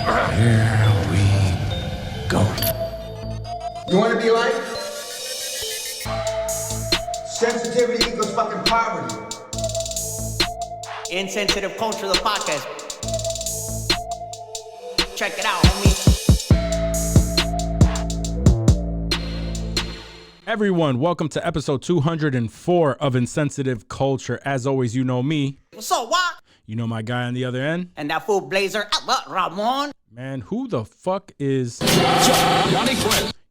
Here we go. You want to be like? Sensitivity equals fucking poverty. Insensitive Culture, the podcast. Check it out, homie. Everyone, welcome to episode 204 of Insensitive Culture. As always, you know me. What's up, what? You know my guy on the other end. And that fool Blazer, Ramon. Man, who the fuck is...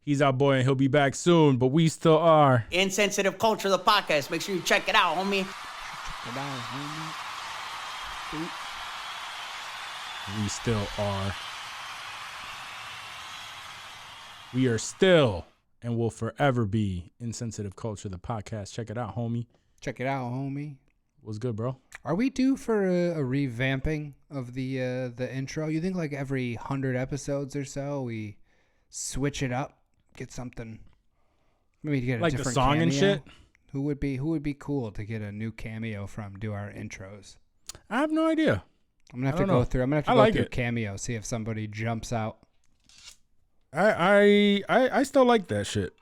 He's our boy and he'll be back soon, but we still are... Insensitive Culture, the podcast. Make sure you check it out, homie. We still are. We are still and will forever be Insensitive Culture, the podcast. Check it out, homie. Check it out, homie. What's good, bro? Are we due for a revamping of the intro? You think like every 100 episodes or so we switch it up, get something, maybe to get a like different the song cameo? and shit? Who would be cool to get a new cameo from, do our intros? I have no idea. I'm gonna have to go through. I'm gonna have to I go like through it. cameo, see if somebody jumps out. I still like that shit.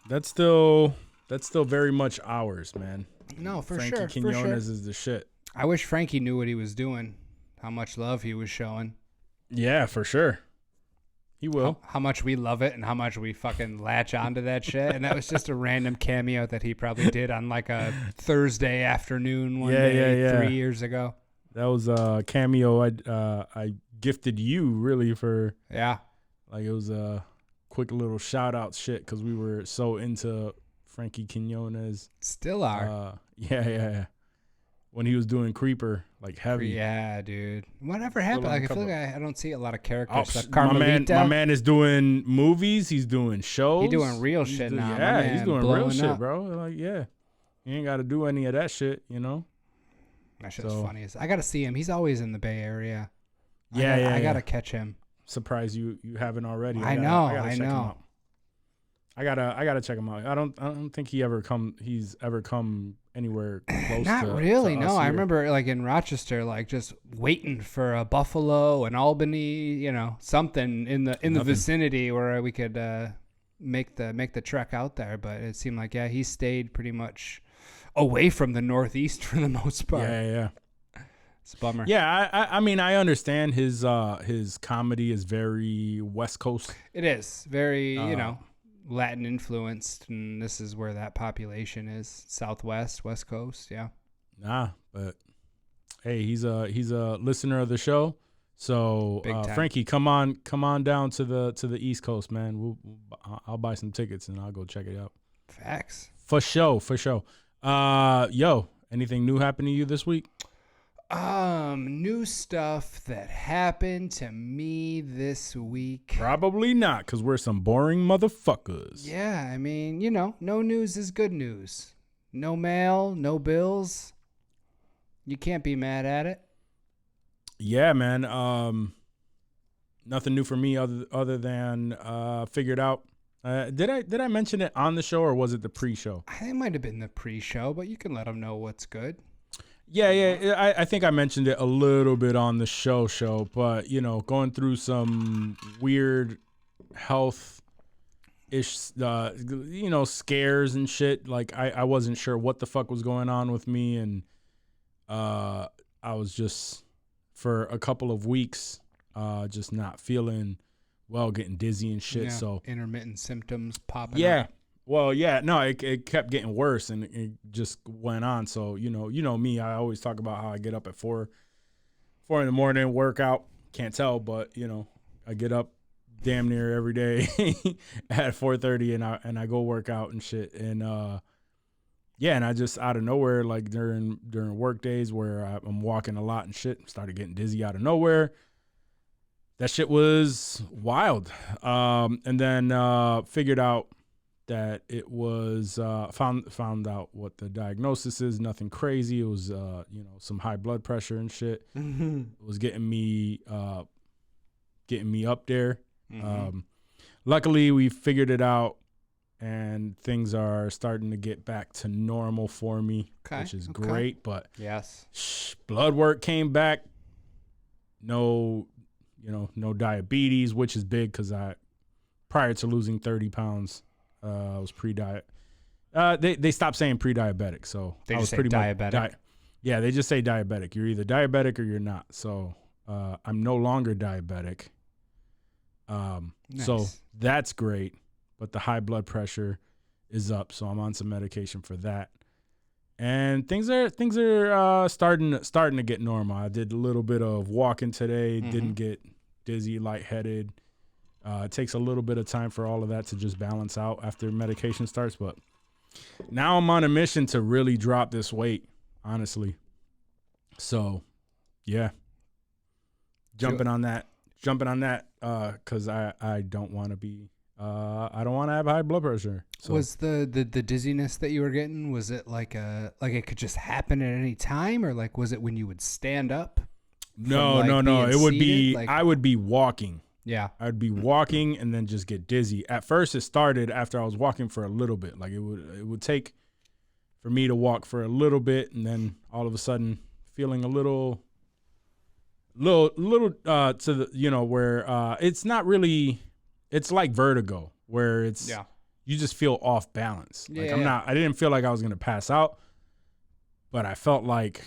That's still very much ours, man. No, for Frankie sure. Quinones for sure. is the shit. I wish Frankie knew what he was doing, how much love he was showing. Yeah, for sure. He will. How much we love it and how much we fucking latch onto that shit. And that was just a random cameo that he probably did on like a Thursday afternoon one day 3 years ago. That was a cameo I gifted you really for. Yeah. Like it was a quick little shout out shit because we were so into Frankie Quinones. Still are. Yeah. When he was doing Creeper, like heavy. Yeah, dude. Whatever happened? Like, I feel like I don't see a lot of character stuff. My man is doing movies. He's doing shows. He's doing real shit now. Yeah, he's doing real shit, up. bro. Like, yeah. You ain't got to do any of that shit, you know? That shit's funny. I got to see him. He's always in the Bay Area. I got to catch him. Surprised you haven't already. I know. I gotta check him out. I don't think he's ever come anywhere close. Not to, really. To no, us I here. remember like in Rochester, like just waiting for a Buffalo and Albany, you know, something in the vicinity where we could make the trek out there. But it seemed like he stayed pretty much away from the Northeast for the most part. Yeah. It's a bummer. Yeah, I mean I understand his comedy is very West Coast. It is very Latin influenced, and this is where that population is, Southwest, West Coast. Yeah. Nah, but hey, he's a listener of the show. So Frankie, come on down to the East Coast, man. I'll buy some tickets and I'll go check it out. Facts. For sure. Yo, anything new happened to you this week? New stuff that happened to me this week. Probably not, because we're some boring motherfuckers. Yeah, I mean, no news is good news. No mail, no bills. You can't be mad at it. Yeah, man. Nothing new for me other than figured out. Did I mention it on the show or was it the pre-show? I think it might have been the pre-show, but you can let them know what's good. Yeah. I think I mentioned it a little bit on the show, but going through some weird health-ish, scares and shit. Like I wasn't sure what the fuck was going on with me, and I was just for a couple of weeks, just not feeling well, getting dizzy and shit. Yeah, so intermittent symptoms popping up. up. Well, yeah, no, it kept getting worse and it just went on. So, you know me, I always talk about how I get up at 4 in the morning, work out. Can't tell, but I get up damn near every day at 4:30 and I go work out and shit. And and I just out of nowhere, like during work days where I'm walking a lot and shit, started getting dizzy out of nowhere. That shit was wild. And then figured out that it was found out what the diagnosis is. Nothing crazy. It was some high blood pressure and shit. Mm-hmm. It was getting me up there. Mm-hmm. Luckily we figured it out and things are starting to get back to normal for me, which is great. But yes, blood work came back. No no diabetes, which is big because prior to losing 30 pounds, I was pre-diet. They stopped saying pre-diabetic, so They I was just say pretty diabetic? much yeah, they just say diabetic. You're either diabetic or you're not. So I'm no longer diabetic. So Nice. that's great, but the high blood pressure is up, so I'm on some medication for that. And things are starting to get normal. I did a little bit of walking today, didn't get dizzy, lightheaded. It takes a little bit of time for all of that to just balance out after medication starts, but now I'm on a mission to really drop this weight, honestly. So, yeah. Jumping on that cuz I don't want to be I don't want to have high blood pressure. So. Was the dizziness that you were getting, was it like it could just happen at any time, or like was it when you would stand up? No. being It would seated? be Like- I would be walking. Yeah. I'd be walking and then just get dizzy. At first, it started after I was walking for a little bit. Like it would take for me to walk for a little bit, and then all of a sudden feeling a little to the where it's not really. It's like vertigo, where it's you just feel off balance. Like Yeah. I didn't feel like I was gonna pass out, but I felt like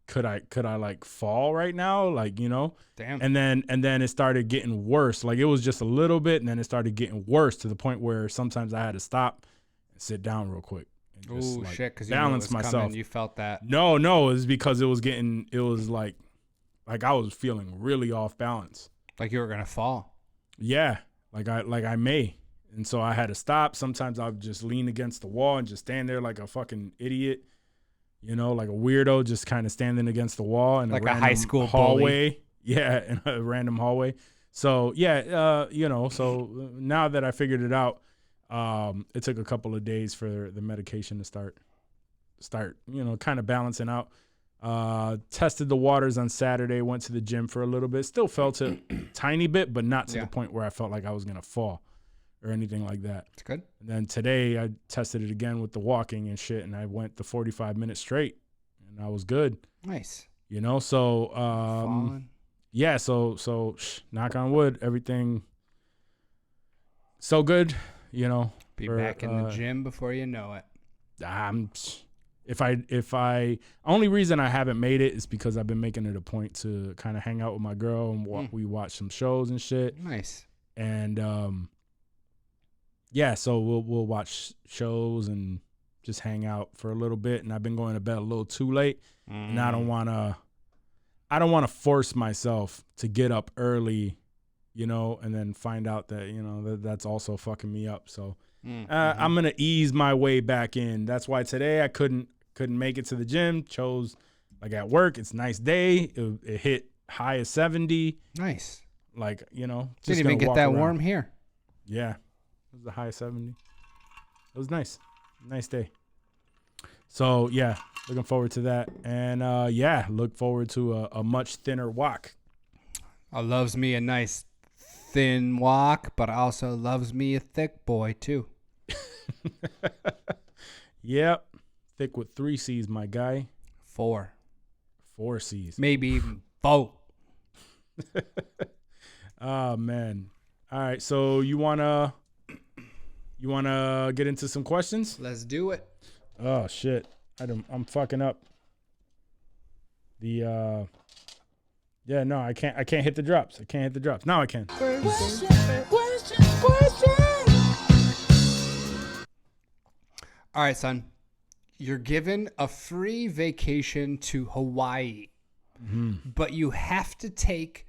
could I like fall right now? Like, Damn. and then it started getting worse. Like it was just a little bit, and then it started getting worse to the point where sometimes I had to stop and sit down real quick and just Oh like shit! Because you knew it balance was myself. coming, you felt that. No, it was because it was like I was feeling really off balance. Like you were gonna fall. Yeah, like I may. And so I had to stop. Sometimes I would just lean against the wall and just stand there like a fucking idiot, like a weirdo, just kind of standing against the wall in Like a random high school hallway. bully. Yeah, in a random hallway. So yeah, so now that I figured it out, it took a couple of days for the medication to start, kind of balancing out. Tested the waters on Saturday, went to the gym for a little bit, still felt it tiny bit, but not to the point where I felt like I was going to fall or anything like that. It's good. And then today I tested it again with the walking and shit, and I went the 45 minutes straight, and I was good. Nice. So Falling. yeah, so knock on wood, everything so good, Be back in the gym before you know it. If I only reason I haven't made it is because I've been making it a point to kind of hang out with my girl and we watch some shows and shit. Nice. And yeah, so we'll watch shows and just hang out for a little bit. And I've been going to bed a little too late, and I don't want to force myself to get up early, and then find out that that's also fucking me up. So I'm gonna ease my way back in. That's why today I couldn't make it to the gym. Chose like at work. It's a nice day. It hit high of 70. Nice. Like Didn't even get that warm here. Yeah, it was a high of 70. It was nice. Nice day. So yeah, looking forward to that, and look forward to a much thinner walk. I loves me a nice thin walk, but also loves me a thick boy too. Yep. Thick with 3 C's, my guy. 4. 4 C's. Maybe even 4. Oh man. All right, so you wanna get into some questions? Let's do it. Oh shit. I'm fucking up. The yeah, no, I can't hit the drops. Now I can. Question. All right, son. You're given a free vacation to Hawaii, but you have to take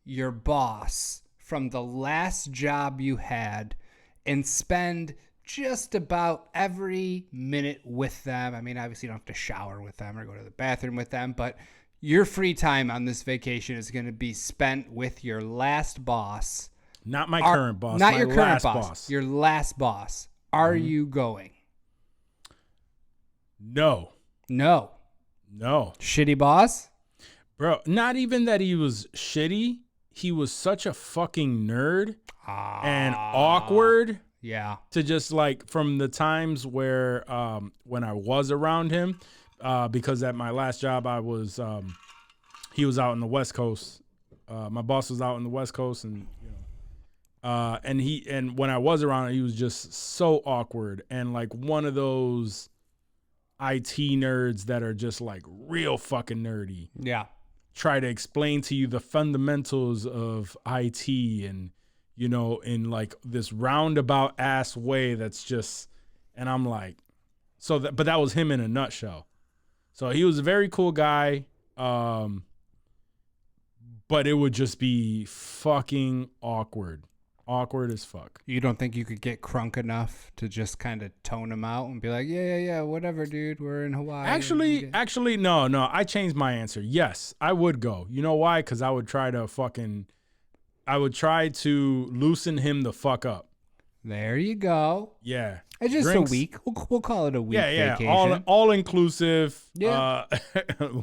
your boss from the last job you had and spend just about every minute with them. I mean, obviously you don't have to shower with them or go to the bathroom with them, but your free time on this vacation is going to be spent with your last boss. Not my current boss. Not my your current last boss. Your last boss. Are you going? No. No. Shitty boss? Bro, not even that he was shitty. He was such a fucking nerd and awkward. Yeah. To just like from the times where when I was around him, because at my last job I was he was out on the West Coast my boss was out on the West Coast, and and when I was around, he was just so awkward and like one of those IT nerds that are just like real fucking nerdy. Yeah. Try to explain to you the fundamentals of IT and, in like this roundabout ass way that's just, and I'm like, but that was him in a nutshell. So he was a very cool guy. But it would just be fucking awkward. Awkward as fuck. You don't think you could get crunk enough to just kind of tone him out and be like, yeah, whatever, dude. We're in Hawaii. Actually, no. I changed my answer. Yes, I would go. You know why? Because I would try to loosen him the fuck up. There you go. Yeah. It's just Drinks. a week. We'll call it a week vacation. All inclusive. Yeah.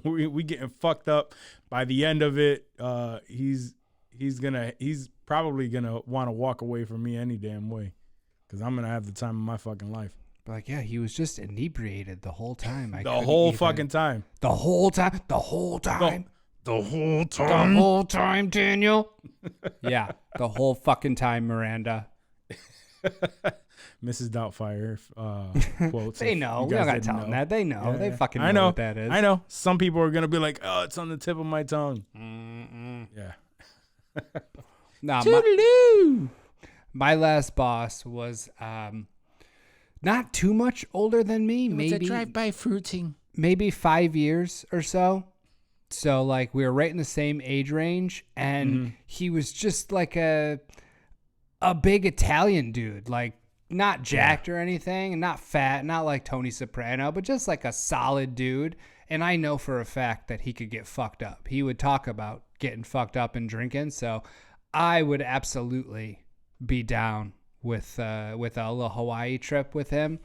We getting fucked up. By the end of it, he's probably gonna want to walk away from me any damn way, because I'm gonna have the time of my fucking life. Like, yeah, he was just inebriated the whole time. The whole time, Daniel. Yeah, the whole fucking time, Miranda. Mrs. Doubtfire quotes. They know. We don't gotta tell them that. They know. Yeah. They fucking know what that is. I know. Some people are gonna be like, "Oh, it's on the tip of my tongue." Yeah. Nah, my last boss was not too much older than me. Maybe a drive-by fruiting. Maybe 5 years or so. So like we were right in the same age range, and he was just like a big Italian dude, like not jacked or anything, and not fat, not like Tony Soprano, but just like a solid dude. And I know for a fact that he could get fucked up. He would talk about getting fucked up and drinking. So I would absolutely be down with a little Hawaii trip with him.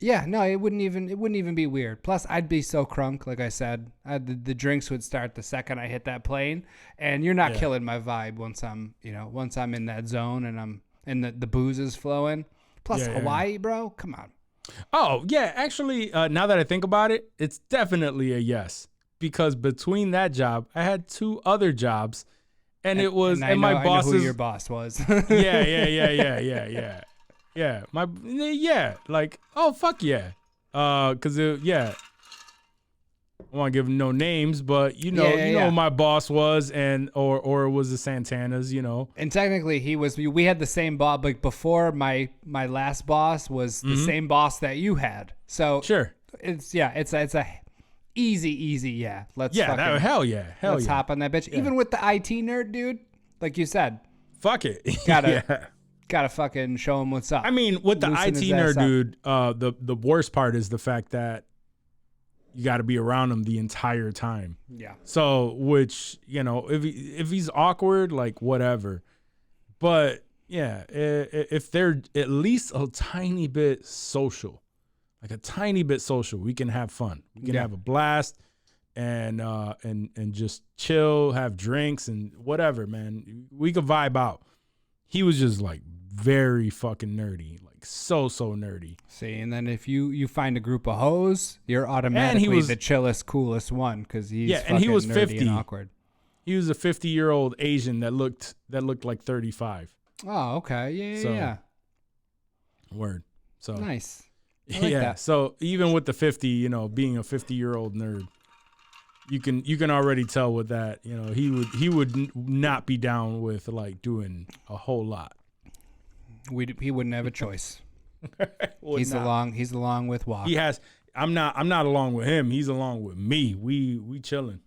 Yeah, no, it wouldn't even be weird. Plus, I'd be so crunk, like I said. The drinks would start the second I hit that plane, and you're not killing my vibe once I'm in that zone and the booze is flowing. Plus, Hawaii, bro, come on. Oh yeah, actually, now that I think about it, it's definitely a yes, because between that job, I had 2 other jobs, and my bosses. I know who your boss was. Yeah. Like, oh fuck yeah, cause I won't give no names, but you know who my boss was, and or it was the Santanas, And technically, we had the same boss. Like before, my last boss was the same boss that you had. So sure, it's a easy yeah. Let's hell yeah. Let's hop on that bitch. Yeah. Even with the IT nerd dude, like you said, fuck it, gotta fucking show him what's up. I mean, with the IT nerd dude, the worst part is the fact that you got to be around him the entire time. Yeah. So, which, if he's awkward, like whatever. But yeah, if they're at least a tiny bit social, we can have fun. We can have a blast and just chill, have drinks and whatever, man. We could vibe out. He was just like very fucking nerdy, like so nerdy. See, and then if you find a group of hoes, you're automatically the chillest, coolest one, because he's and he was 50 and awkward. He was a 50-year-old Asian that looked like 35. Oh, okay, yeah. Word. So nice. I like that. So even with the 50, being a 50-year-old nerd, you can already tell with that, he would not be down with like doing a whole lot. He wouldn't have a choice. He's along with Walk. He has. I'm not along with him. He's along with me. We chilling.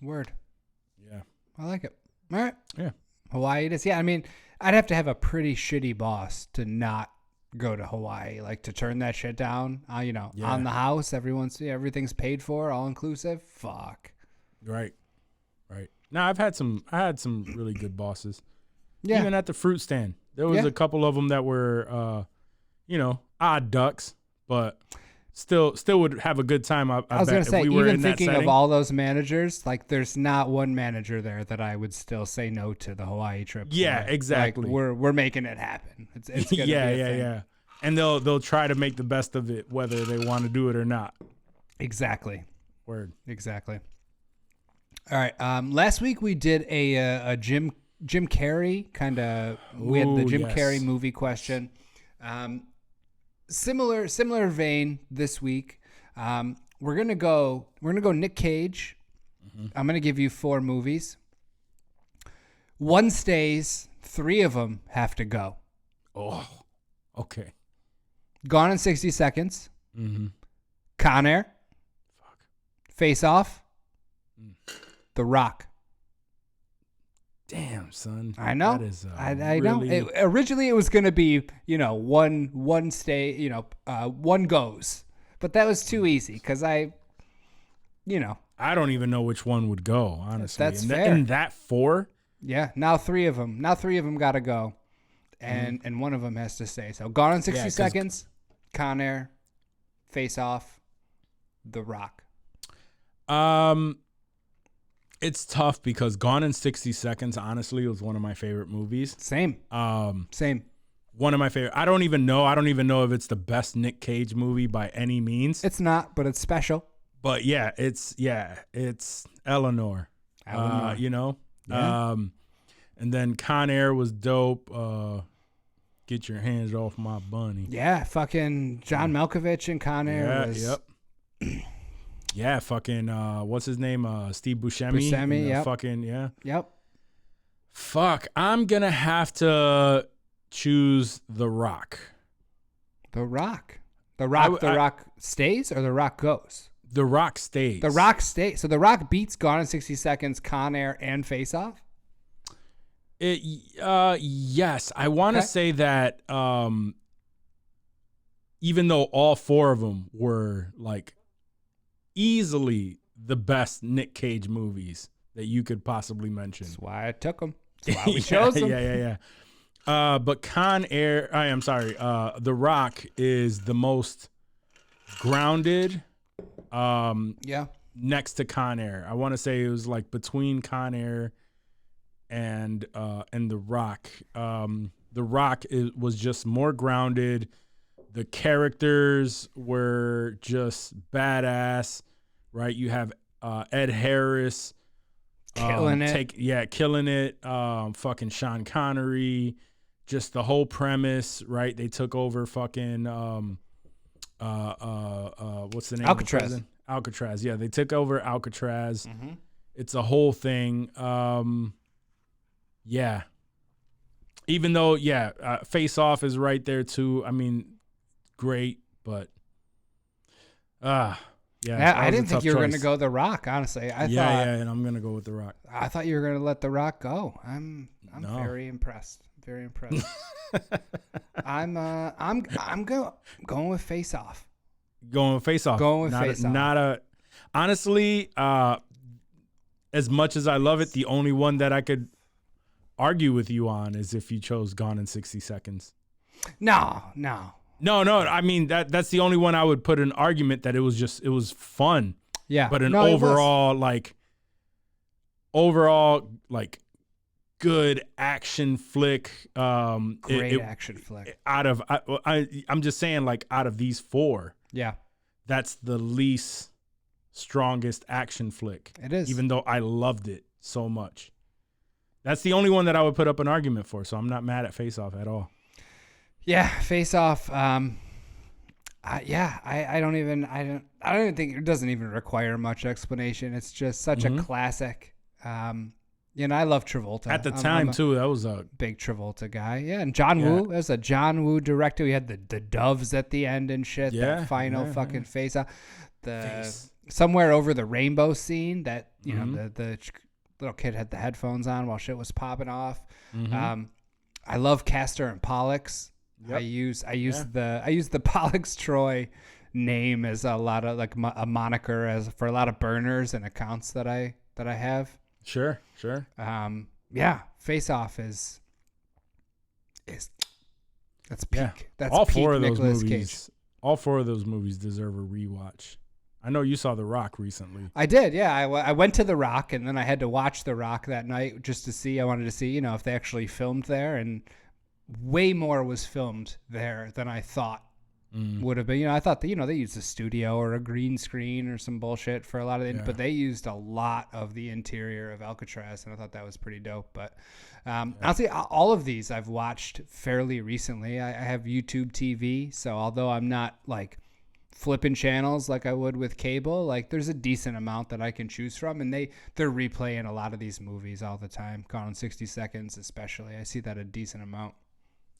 Word. Yeah. I like it. All right. Yeah. Hawaii it is. Yeah. I mean, I'd have to have a pretty shitty boss to not go to Hawaii, like to turn that shit down. On the house, everything's paid for, all inclusive. Fuck. Right. Now I had some really good bosses. Yeah. Even at the fruit stand, there was a couple of them that were, odd ducks, but still would have a good time. I was going to say, even thinking of setting. all those managers, like there's not one manager there that I would still say no to the Hawaii trip. Yeah, for. exactly. Like, we're making it happen. It's gonna be a thing. Yeah. And they'll try to make the best of it, whether they want to do it or not. Exactly. Word. Exactly. All right. Last week we did a Jim Carrey kind of. We had the Ooh, Jim yes. Carrey movie question. Similar vein this week. We're gonna go Nick Cage. I'm gonna give you 4 movies. 1 stays. 3 of them have to go. Oh, okay. Gone in 60 Seconds. Mm-hmm. Con Air. Face Off. The Rock. Damn, son. I know. That is, I know. Originally, it was going to be, one stay, one goes. But that was too easy because I don't even know which one would go, honestly. That's and fair. And that 4? Yeah, now 3 of them. Now 3 of them got to go. And one of them has to stay. So Gone in 60 Seconds, Con Air, Face Off, The Rock. It's tough because Gone in 60 Seconds, honestly, was one of my favorite movies. Same. Same. One of my favorite. I don't even know if it's the best Nick Cage movie by any means. It's not, but it's special. But yeah, it's Eleanor. Eleanor. Yeah. And then Con Air was dope. Get your hands off my bunny. Yeah, fucking John Malkovich and Con Air was. Yep. Yeah, fucking what's his name? Steve Buscemi. Buscemi, yep. Fucking yeah. Yep. Fuck, I'm gonna have to choose The Rock. The Rock. The Rock stays or The Rock goes? The Rock stays. The Rock stays. So The Rock beats Gone in 60 Seconds, Con Air, and Face Off? Yes. I want to say that even though all 4 of them were like easily the best Nick Cage movies that you could possibly mention. That's why I took them. That's why we chose them. Yeah. But The Rock is the most grounded next to Con Air. I want to say it was like between Con Air and The Rock. The Rock was just more grounded. The characters were just badass, right? You have Ed Harris killing it. Killing it. Fucking Sean Connery, just the whole premise, right? They took over fucking what's the name? Alcatraz. Alcatraz. Yeah, they took over Alcatraz. Mm-hmm. It's a whole thing. Yeah. Even though, Face Off is right there too. I mean, great, but I didn't think you were going to go The Rock, honestly. I thought and I'm going to go with The Rock. I thought you were going to let The Rock go. I'm very impressed. Very impressed. I'm going with Face Off. Going with Face Off. Honestly, as much as I love it, the only one that I could argue with you on is if you chose Gone in 60 Seconds. No. I mean, that's the only one I would put an argument that it was fun. Yeah. But overall good action flick. Great action flick. I'm just saying, like, out of these 4, yeah, that's the least strongest action flick. It is. Even though I loved it so much. That's the only one that I would put up an argument for, so I'm not mad at Face Off at all. Yeah, Face Off. I don't even think it doesn't even require much explanation. It's just such a classic. I love Travolta. At the time, too, that was a big Travolta guy. Yeah, and John Woo. That was a John Woo director. We had the doves at the end and shit. Yeah, that final fucking Face Off. Somewhere over the rainbow scene that, the little kid had the headphones on while shit was popping off. Mm-hmm. I love Castor and Pollux. Yep. I use the Pollux Troy name as a lot of like a moniker for a lot of burners and accounts that I have. Sure. Face Off is that's peak. Yeah. That's all peak 4 of those Nicolas movies. Cage. All 4 of those movies deserve a rewatch. I know you saw The Rock recently. I did, yeah. I went to The Rock, and then I had to watch The Rock that night just to see. I wanted to see, if they actually filmed there, and way more was filmed there than I thought would have been. I thought that they used a studio or a green screen or some bullshit for a lot of it, but they used a lot of the interior of Alcatraz, and I thought that was pretty dope. But honestly, all of these I've watched fairly recently. I have YouTube TV, so although I'm not like flipping channels like I would with cable, like there's a decent amount that I can choose from, and they're replaying a lot of these movies all the time. Gone in 60 Seconds especially, I see that a decent amount.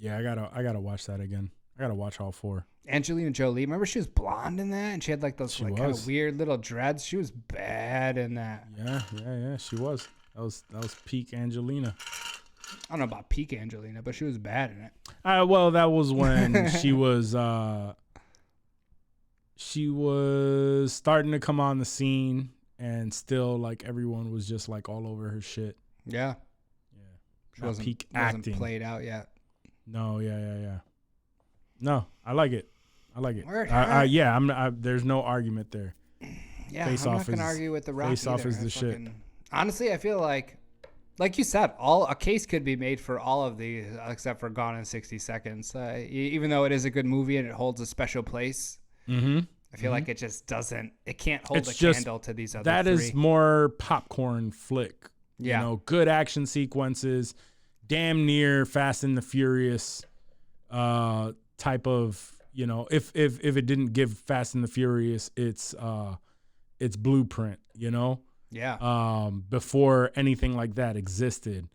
Yeah, I gotta watch that again. I gotta watch all 4. Angelina Jolie, remember she was blonde in that, and she had like those kind of weird little dreads. She was bad in that. Yeah, she was. That was peak Angelina. I don't know about peak Angelina, but she was bad in it. Well, that was when she was starting to come on the scene, and still like everyone was just like all over her shit. Yeah. She wasn't peak acting. Wasn't played out yet. No, yeah. No, I like it. Word. There's no argument there. Yeah, I'm not gonna argue with the Rock. Face Off is the shit. Honestly, I feel like you said, a case could be made for all of these except for Gone in 60 Seconds. Even though it is a good movie and it holds a special place, I feel like it just doesn't. It can't hold a candle to these other that three. That is more popcorn flick. Yeah, good action sequences, damn near Fast and the Furious type of. If it didn't give Fast and the Furious its blueprint, Yeah. Before anything like that existed,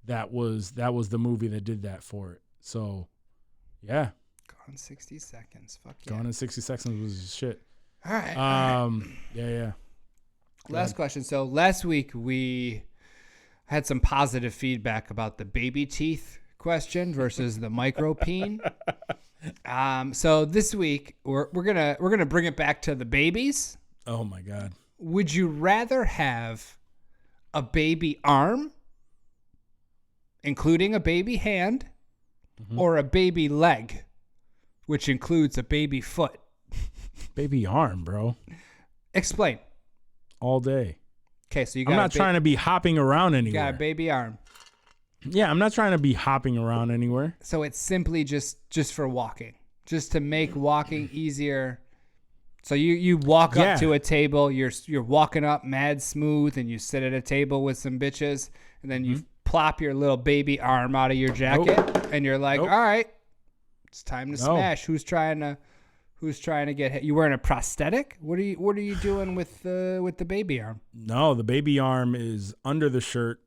that was the movie that did that for it. So, yeah. Gone in 60 Seconds. Fuck yeah. Gone in 60 Seconds was shit. All right. Yeah. Last question. So last week we had some positive feedback about the baby teeth question versus the micro peen. So this week we're gonna bring it back to the babies. Oh my God. Would you rather have a baby arm, including a baby hand, or a baby leg, which includes a baby foot? Baby arm, bro. Explain. All day. Okay, so you got. I'm not trying to be hopping around anywhere. You got a baby arm. Yeah, I'm not trying to be hopping around anywhere. So it's simply just for walking, just to make walking easier. So you walk up to a table, you're walking up mad smooth, and you sit at a table with some bitches, and then you plop your little baby arm out of your jacket, and you're like, all right, it's time to smash. Who's trying to get hit? You wearing a prosthetic? What are you doing with the baby arm? No, the baby arm is under the shirt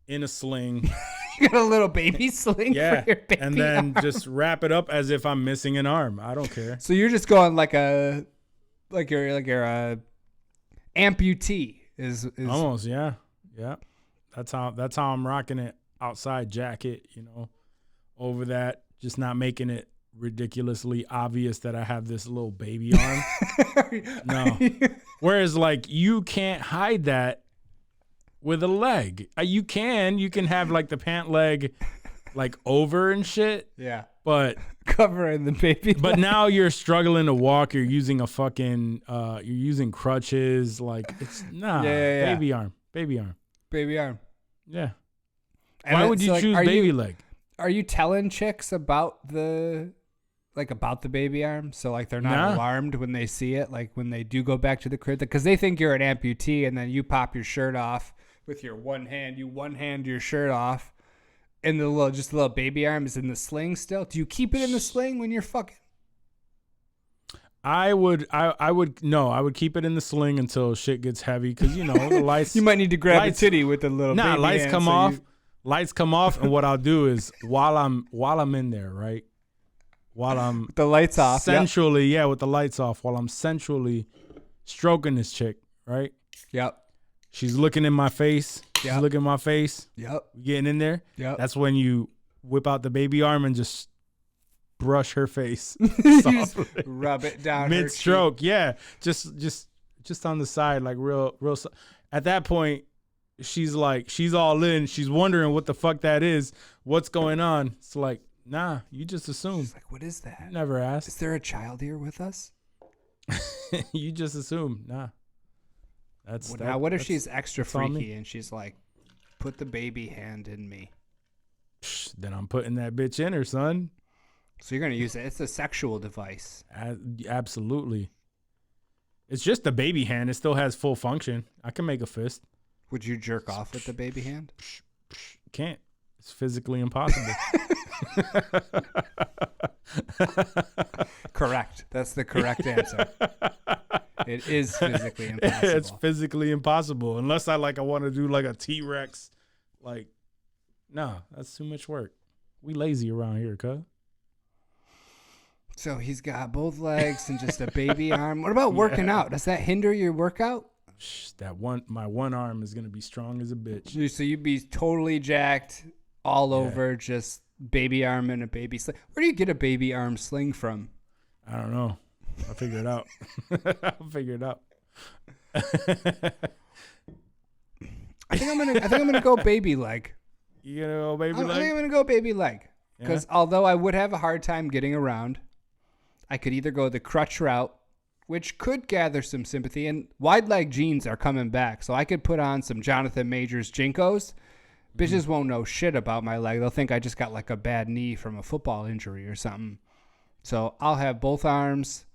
in a sling. You got a little baby sling for your baby and then arm. just wrap it up as if I'm missing an arm. I don't care. So you're just going like your amputee is almost, yeah. That's how I'm rocking it. Outside jacket, over that, just not making it ridiculously obvious that I have this little baby arm. No. Whereas like you can't hide that with a leg. You can have like the pant leg like over and shit. Yeah. But covering the baby But leg. now you're struggling to walk, you're using a fucking you're using crutches, like it's baby arm. Baby arm. Yeah. And why would you choose baby leg? Are you telling chicks about the baby arm, so like they're not alarmed when they see it, like when they do go back to the crib, because they think you're an amputee, and then you pop your shirt off with your one hand, your shirt off, and the little baby arm is in the sling still. Do you keep it in the sling when you're fucking? I would keep it in the sling until shit gets heavy, because the lights. You might need to grab a titty with a little. Nah, baby lights hand, come so off. Lights come off, and what I'll do is while I'm in there, right, while I'm with the lights off, sensually, with the lights off, while I'm sensually stroking this chick, right. Yep. She's looking in my face. She's looking in my face. Yep. Getting in there. Yep. That's when you whip out the baby arm and just brush her face. Just rub it down mid stroke. Yeah. Just on the side, like real. At that point, she's all in. She's wondering what the fuck that is. What's going on? It's like, nah, you just assume. She's like, what is that? You never asked. Is there a child here with us? You just assume. Nah. Now, what if she's extra freaky and she's like, put the baby hand in me? Then I'm putting that bitch in her, son. So you're gonna use it. It's a sexual device. Absolutely. It's just a baby hand. It still has full function. I can make a fist. Would you jerk off with the baby hand? Can't. It's physically impossible. Correct. That's the correct answer. It is physically impossible. It's physically impossible unless I want to do like a T-Rex. Like, no, that's too much work. We lazy around here, cuz. So he's got both legs and just a baby arm. What about working out? Does that hinder your workout? My one arm is gonna be strong as a bitch. So you'd be totally jacked all over, just baby arm and a baby sling. Where do you get a baby arm sling from? I don't know. I'll figure it out. I'll figure it out. I think I'm gonna go baby leg. You gonna go baby leg? I think I'm gonna go baby leg. Because although I would have a hard time getting around, I could either go the crutch route, which could gather some sympathy, and wide leg jeans are coming back, so I could put on some Jonathan Majors Jinkos. Bitches won't know shit about my leg. They'll think I just got like a bad knee from a football injury or something. So I'll have both arms,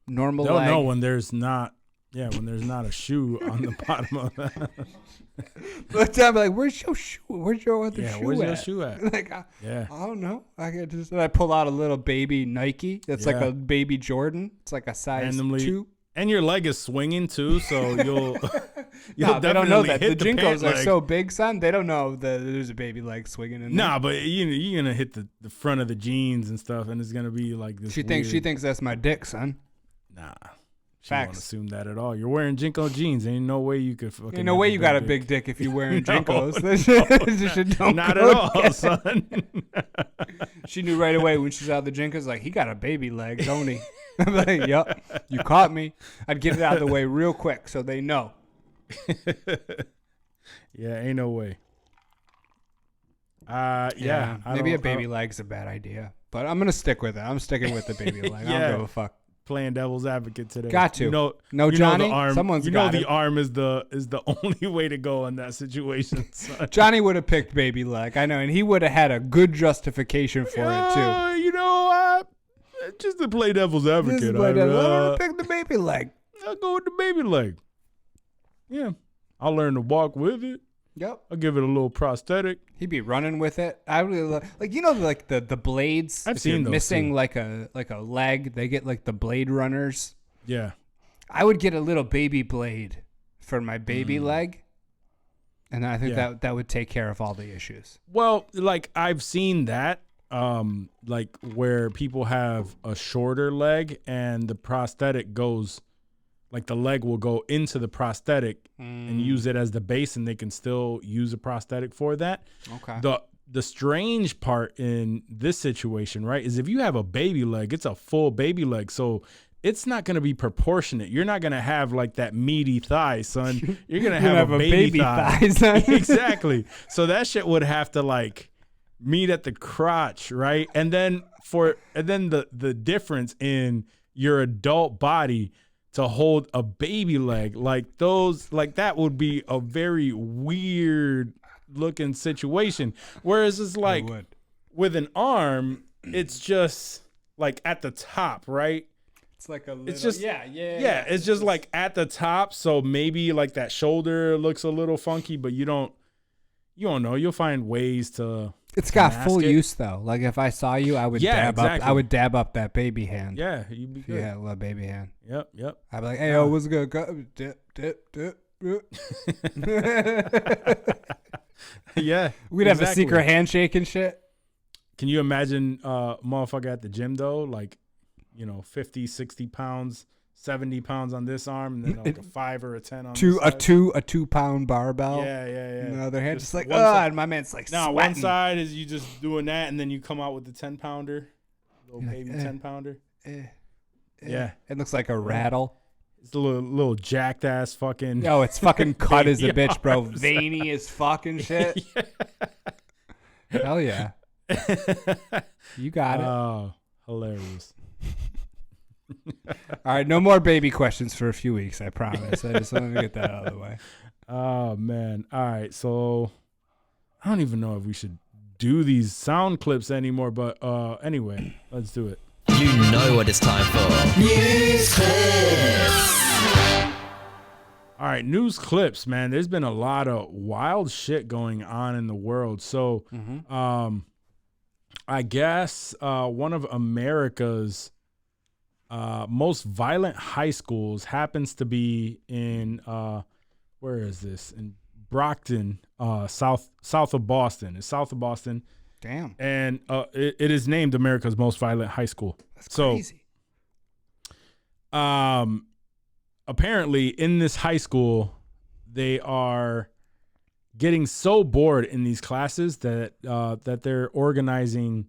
normal leg. They'll know when there's not a shoe on the bottom of that. But I'm like, where's your shoe? Where's your other shoe at? Where's your shoe at? Like, I don't know. I pull out a little baby Nike. That's like a baby Jordan. It's like a size randomly 2. And your leg is swinging too, so you'll they don't know that. The hit the Jinkos pant are leg. so big, son. They don't know that there's a baby leg swinging in there. Nah, but you're gonna hit the front of the jeans and stuff, and it's gonna be like this. She thinks that's my dick, son. Nah, she Facts. won't assume that at all. You're wearing Jinko jeans. Ain't no way you could. Ain't no way you got a big dick if you're wearing Jinkos. Not at all, son. She knew right away when she saw the Jinkos, like, he got a baby leg, don't he? I'm like, yup, you caught me. I'd get it out of the way real quick so they know. Yeah, ain't no way. Maybe a baby leg's a bad idea, but I'm gonna stick with it. I'm sticking with the baby leg. I don't give a fuck. Playing devil's advocate today. Got to. No, Johnny. The arm, Someone's got the it. arm is the only way to go in that situation. Son. Johnny would have picked baby leg. I know, and he would have had a good justification for it too. Just to play devil's advocate, I would have picked the baby leg. I'll go with the baby leg. Yeah, I'll learn to walk with it. Yep. I'll give it a little prosthetic. He'd be running with it. I really like the blades. I've if seen you're those missing too. like a leg. They get like the blade runners. Yeah. I would get a little baby blade for my baby leg, and I think that would take care of all the issues. Well, like I've seen that, like where people have a shorter leg and the prosthetic goes. Like the leg will go into the prosthetic and use it as the base, and they can still use a prosthetic for that. Okay. The strange part in this situation, right, is if you have a baby leg, it's a full baby leg, so it's not going to be proportionate. You're not going to have like that meaty thigh, son. You're going to have a baby thigh. son. Exactly. So that shit would have to like meet at the crotch, right? And then the difference in your adult body to hold a baby leg, like that would be a very weird looking situation. Whereas it's like with an arm, it's just like at the top, right? It's like a little, it's just yeah. It's just like at the top, so maybe like that shoulder looks a little funky, but you don't know. You'll find ways to. It's got full use though. Like if I saw you, I would dab up. I would dab up that baby hand. Yeah, you'd be good. Yeah, little baby hand. Yep. I'd be like, hey, yo, what's good? Go, dip. Yeah, we'd have a secret handshake and shit. Can you imagine motherfucker at the gym though, like 50, 60 pounds, 70 pounds on this arm, and then like a 5 or a 10 on this side? a 2-pound barbell. Yeah. And the other hand just like, and my man's like, no, sweating. one side is you just doing that, and then you come out with the 10-pounder, little baby 10-pounder. Yeah, it looks like a rattle. It's a little jacked ass fucking. No, it's fucking cut as a bitch, bro. Veiny as fucking shit. Hell yeah. You got it. Oh, hilarious. All right, no more baby questions for a few weeks, I promise. I just wanted to get that out of the way. Oh man. All right, so I don't even know if we should do these sound clips anymore. But anyway, let's do it. You know what it's time for. News clips. All right, news clips, man. There's been a lot of wild shit going on in the world. So, I guess one of America's most violent high schools happens to be in where is this? In Brockton, south of Boston. It's south of Boston. Damn. And it is named America's most violent high school. That's crazy. Apparently in this high school, they are getting so bored in these classes that they're organizing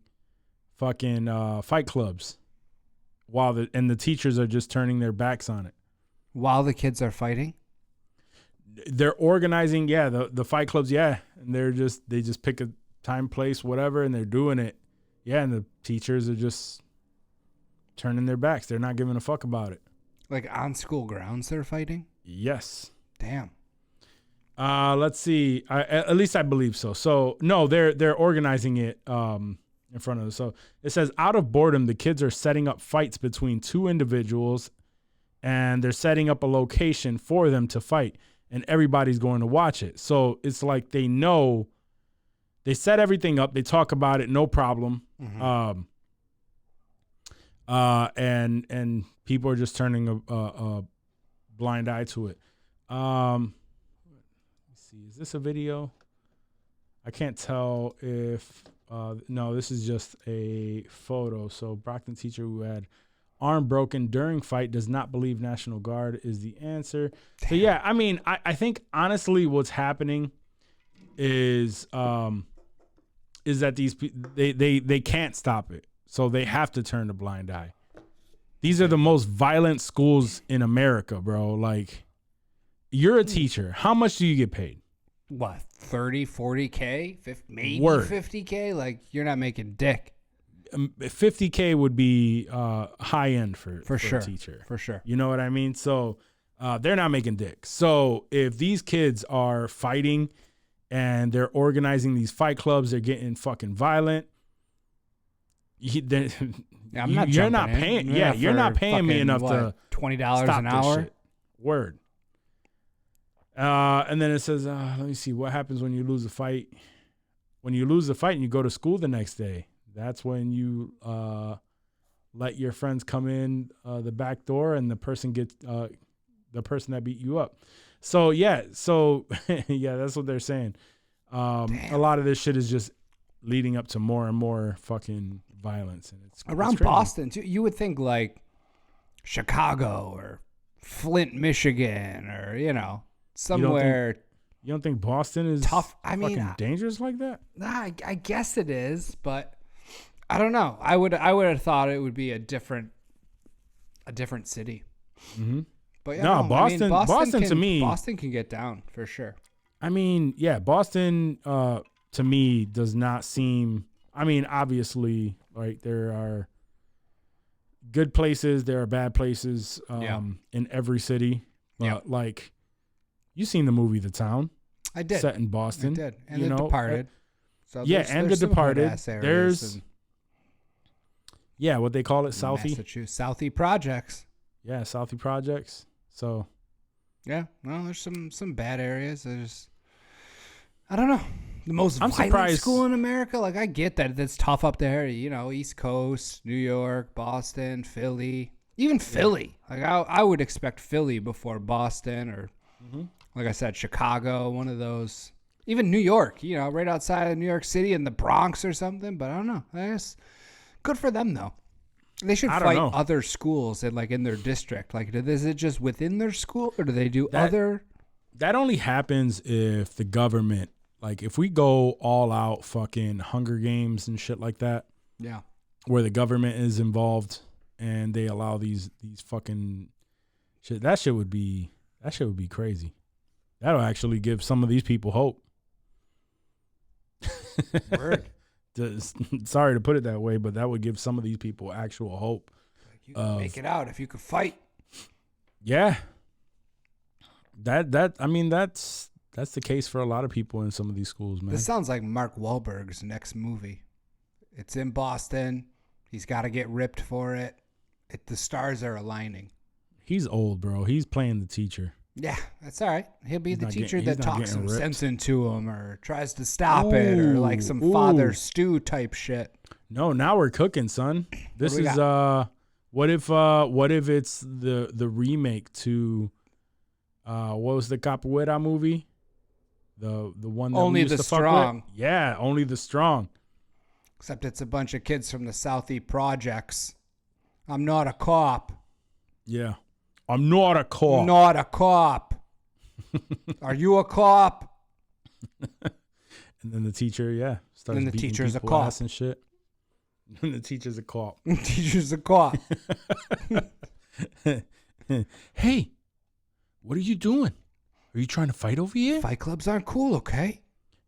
fucking fight clubs while the teachers are just turning their backs on it. While the kids are fighting? They're organizing, the fight clubs, and they just pick a time, place, whatever, and they're doing it. Yeah, and the teachers are just turning their backs. They're not giving a fuck about it. Like on school grounds they're fighting? Yes. Damn. Let's see. At least I believe so. So no, they're organizing it in front of us. So it says, out of boredom, the kids are setting up fights between two individuals, and they're setting up a location for them to fight, and everybody's going to watch it. So it's like they know, they set everything up, they talk about it, no problem. Mm-hmm. And people are just turning a blind eye to it. Let's see, is this a video? I can't tell if no, this is just a photo. So Brockton teacher who had arm broken during fight does not believe National Guard is the answer. Damn. So yeah, I mean, I think honestly what's happening is that these they can't stop it. So they have to turn a blind eye. These are the most violent schools in America, bro. Like, you're a teacher. How much do you get paid? What, 30, 40K? 50, maybe Word. 50K? Like, you're not making dick. 50K would be high end for sure. a teacher. For sure. You know what I mean? So they're not making dick. So if these kids are fighting and they're organizing these fight clubs, they're getting fucking violent. I'm not you're not jumping paying. in. Yeah, you're not paying me enough to $20 stop an this hour. shit. Word. And then it says, let me see what happens when you lose a fight. When you lose the fight and you go to school the next day, that's when you let your friends come in the back door, and the person gets the person that beat you up. So yeah, yeah, that's what they're saying. A lot of this shit is just leading up to more and more fucking violence, and it's around crazy. Boston too. You would think like Chicago or Flint, Michigan, or somewhere. You don't think Boston is tough? fucking dangerous like that? Nah, I guess it is, but I don't know. I would have thought it would be a different city. Mm-hmm. But no, Boston to me, Boston can get down for sure. I mean, yeah, Boston to me does not seem. I mean, obviously, right, there are good places, there are bad places in every city. Like, you seen the movie The Town? I did. Set in Boston. I did. And The Departed. So and The Departed. There's what they call it, Southie. Southie Projects. Yeah, Southie Projects. So yeah, well, there's some bad areas. I don't know. The most I'm violent surprised. School in America. Like, I get that it's tough up there. East Coast, New York, Boston, Philly, even Philly. Like, I would expect Philly before Boston, or like I said, Chicago. One of those. Even New York. Right outside of New York City in the Bronx or something. But I don't know. I guess good for them though. They should fight other schools in their district. Like, is it just within their school, or do they do other? That only happens if the government, like, if we go all out fucking Hunger Games and shit like that. Yeah. Where the government is involved and they allow these fucking shit. That shit would be crazy. That'll actually give some of these people hope. Word. Sorry to put it that way, but that would give some of these people actual hope. Like, you can make it out if you could fight. Yeah. I mean, that's that's the case for a lot of people in some of these schools, man. This sounds like Mark Wahlberg's next movie. It's in Boston. He's got to get ripped for it. The stars are aligning. He's old, bro. He's playing the teacher. Yeah, that's all right. He'll be the teacher that not talks some ripped. sense into him or tries to stop it or like some Father Stu type shit. No, now we're cooking, son. This do we is what if it's the remake to what was the Capoeira movie? The one that we Only used the to fuck with? Strong. Yeah, Only the Strong. Except it's a bunch of kids from the Southie projects. I'm not a cop. Yeah. I'm not a cop. Not a cop. Are you a cop? And then the teacher, starts And the beating teacher's a people cop. ass and shit. And the teacher's a cop. Teacher's a cop. Hey, what are you doing? Are you trying to fight over here? Fight clubs aren't cool, okay?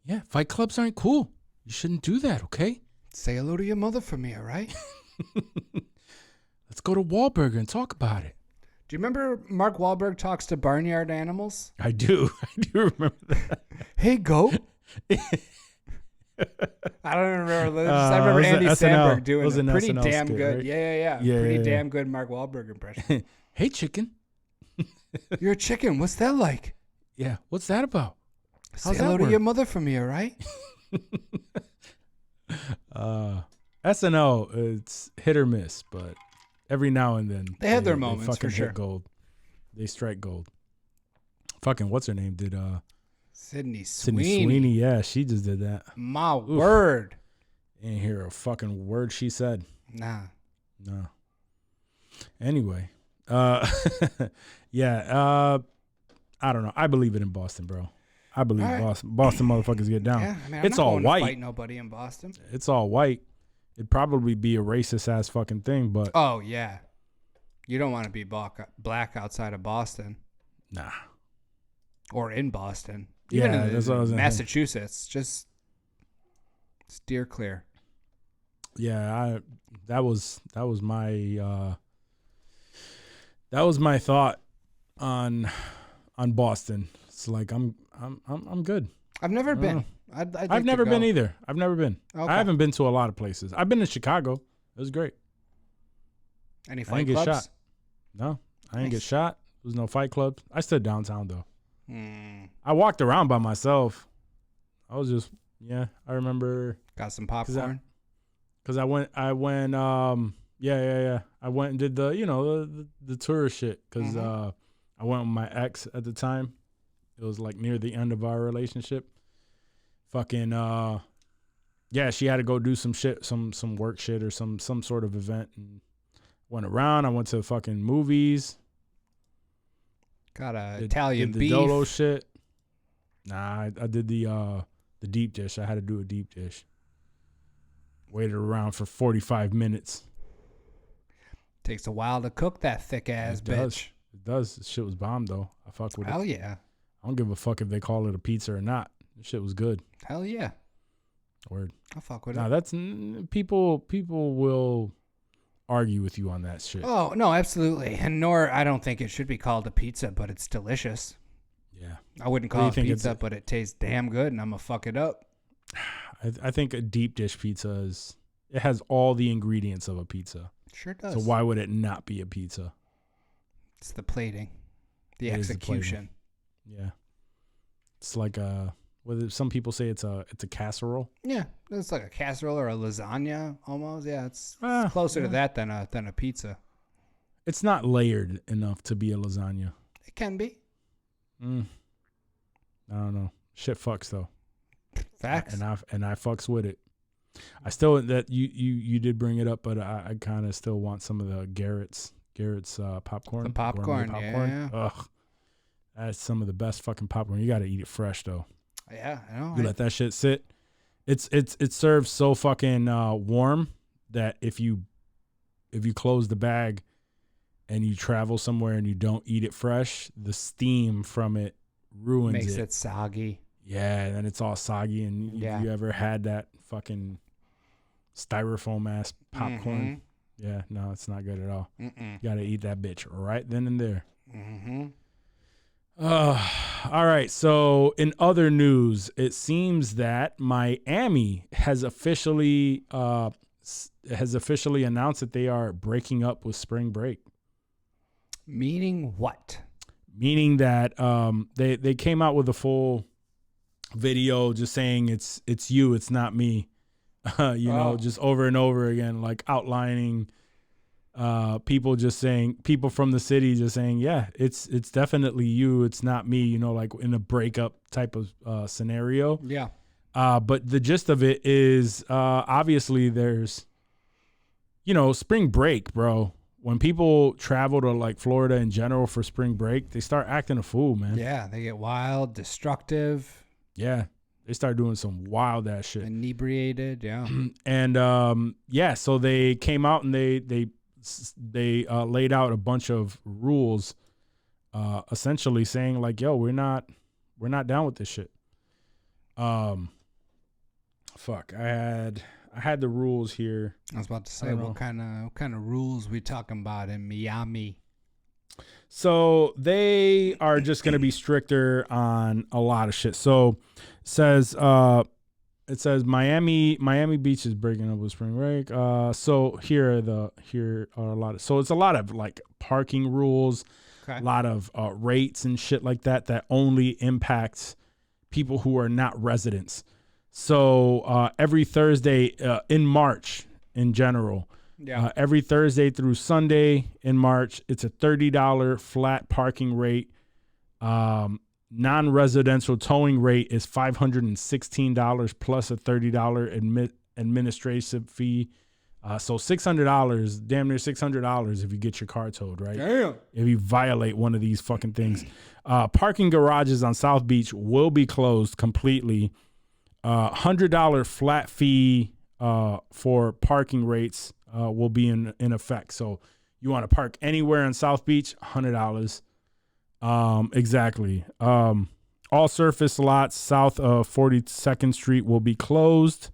Yeah, fight clubs aren't cool. You shouldn't do that, okay? Say hello to your mother for me, all right? Let's go to Wahlburger and talk about it. Do you remember Mark Wahlberg talks to barnyard animals? I do. I do remember that. Hey, goat. I don't remember. I remember was Andy it SNL? Samberg doing Was a an pretty SNL damn skit, good. right? Yeah. Yeah, Pretty yeah. damn good Mark Wahlberg impression. Hey, chicken. You're a chicken. What's that like? Yeah, what's that about? Say How's hello that to work? your mother for me, all right? SNL, it's hit or miss, but every now and then They have their moments, fucking for sure. hit gold. They strike gold. Fucking what's her name? Did Sydney Sydney Sweeney? Yeah, she just did that. My word. Ain't hear a fucking word she said. Nah. No. Anyway, I don't know. I believe it in Boston, bro. I believe All right. Boston motherfuckers get down. Yeah, I mean, It's I'm not all going to white. fight nobody in Boston. It's all white. It'd probably be a racist ass fucking thing, but Oh, yeah. You don't want to be black outside of Boston nah. or in Boston. Yeah, Even that's what I was in gonna say. Massachusetts. Just steer clear. Yeah, that was my thought on Boston. It's like I'm good. I've never been. I've never been either. I've never been. Okay. I haven't been to a lot of places. I've been to Chicago. It was great. Any I fight didn't get clubs? shot. No, I didn't get Nice. shot. There was no fight clubs. I stood downtown though. Hmm. I walked around by myself. I was just I remember Got some popcorn. because I went I went and did the tourist shit because I went with my ex at the time. It was like near the end of our relationship. Fucking she had to go do some shit, some work shit or some sort of event, and went around. I went to fucking movies. Got a Did Italian the beef. Dolo shit. Nah, I did the deep dish. I had to do a deep dish. Waited around for 45 minutes. Takes a while to cook that thick ass It does. bitch. It does. This shit was bomb though. I fuck with it. Hell yeah. I don't give a fuck if they call it a pizza or not. This shit was good. Hell yeah. Word. I'll fuck with Nah, it. that's people will argue with you on that shit. Oh, no, absolutely. And nor, I don't think it should be called a pizza, but it's delicious. Yeah. I wouldn't What do call you it think pizza, it's- but it tastes damn good, and I'm going to fuck it up. I think a deep dish pizza it has all the ingredients of a pizza. Sure does. So why would it not be a pizza? It's the plating, the It is the plating. execution. Yeah. It's like some people say it's a casserole. Yeah, it's like a casserole or a lasagna almost. Yeah, it's Ah, closer to yeah. that than a pizza. It's not layered enough to be a lasagna. It can be. I don't know. Shit fucks though. Facts. And I fucks with it. I still that you did bring it up, but I kind of still want some of the Garrett's popcorn. The popcorn, gourmet yeah. Ugh, that's some of the best fucking popcorn. You got to eat it fresh though. Yeah, I know. You let that shit sit. It's served so fucking warm that if you close the bag and you travel somewhere and you don't eat it fresh, the steam from it ruins makes it. it soggy. Yeah, and then it's all soggy. And Yeah. you ever had that fucking styrofoam ass popcorn? Yeah, no, it's not good at all. Mm-mm. You got to eat that bitch right then and there. Mm-hmm. All right. So in other news, it seems that Miami has officially announced that they are breaking up with spring break. Meaning what? Meaning that they came out with a full video just saying it's you, it's not me. Just over and over again, like outlining people from the city just saying, yeah, it's definitely you, it's not me, like in a breakup type of scenario. Yeah. But the gist of it is obviously there's spring break, bro. When people travel to like Florida in general for spring break, they start acting a fool, man. Yeah, they get wild, destructive. Yeah. They start doing some wild ass shit. Inebriated, yeah. And so they came out and they laid out a bunch of rules, essentially saying like, "Yo, we're not down with this shit." I had the rules here. I was about to say, what kind of rules we talking about in Miami? So they are just going to be stricter on a lot of shit. So it says Miami Beach is breaking up with spring break. So here are a lot of, so it's a lot of like parking rules, a lot of rates and shit like that only impacts people who are not residents. So every Thursday in March in general, every Thursday through Sunday in March, it's a $30 flat parking rate. Non-residential towing rate is $516 plus a $30 administrative fee. So $600, damn near $600 if you get your car towed, right? Damn. If you violate one of these fucking things. Parking garages on South Beach will be closed completely. $100 flat fee for parking rates will be in effect. So you want to park anywhere in South Beach, $100. Exactly. All surface lots south of 42nd Street will be closed.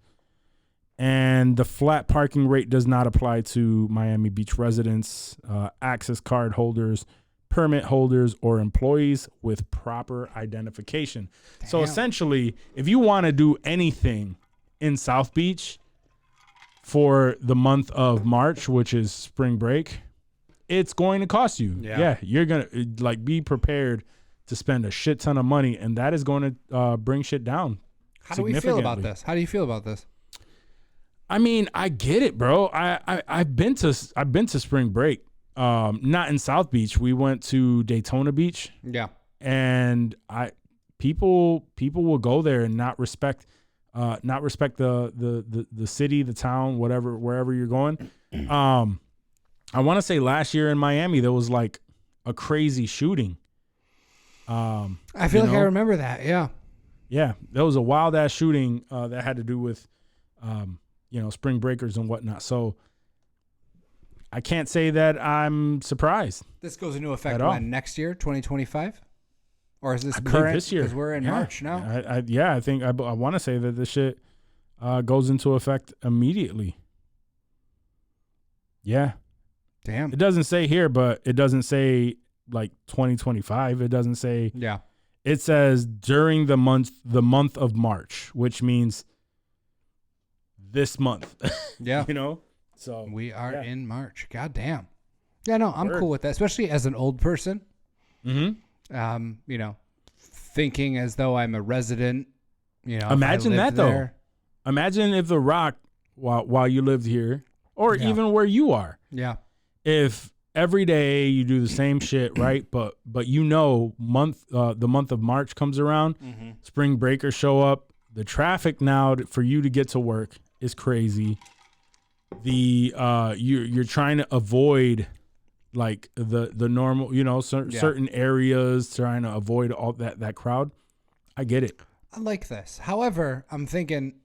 And the flat parking rate does not apply to Miami Beach residents, access card holders, permit holders, or employees with proper identification. Damn. So essentially, if you want to do anything in South Beach for the month of March, which is spring break, it's going to cost you. Yeah, you're going to like be prepared to spend a shit ton of money, and that is going to bring shit down. How do we feel about this? How do you feel about this? I mean, I get it, bro. I've been to spring break. Not in South Beach. We went to Daytona Beach. Yeah. And people will go there and not respect the city, the town, wherever you're going. I want to say last year in Miami there was like a crazy shooting. I feel like I remember that. Yeah. Yeah, there was a wild ass shooting that had to do with spring breakers and whatnot. So I can't say that I'm surprised. This goes into effect when? Next year, 2025? Or is this current? This year. Because we're in March now. I think I want to say that this shit goes into effect immediately. Yeah. Damn. It doesn't say here, but it doesn't say like 2025. It doesn't say. Yeah. It says during the month of March, which means this month. Yeah. So we are in March. God damn. Yeah, no, I'm cool with that, especially as an old person. Mm-hmm. Thinking as though I'm a resident. Imagine that though. Imagine if The Rock, while you lived here, or even where you are. Yeah. If every day you do the same shit, right? But the month of March comes around, spring breakers show up. The traffic now for you to get to work is crazy. You're trying to avoid like the normal, certain areas, trying to avoid all that crowd. I get it. I like this. However, I'm thinking,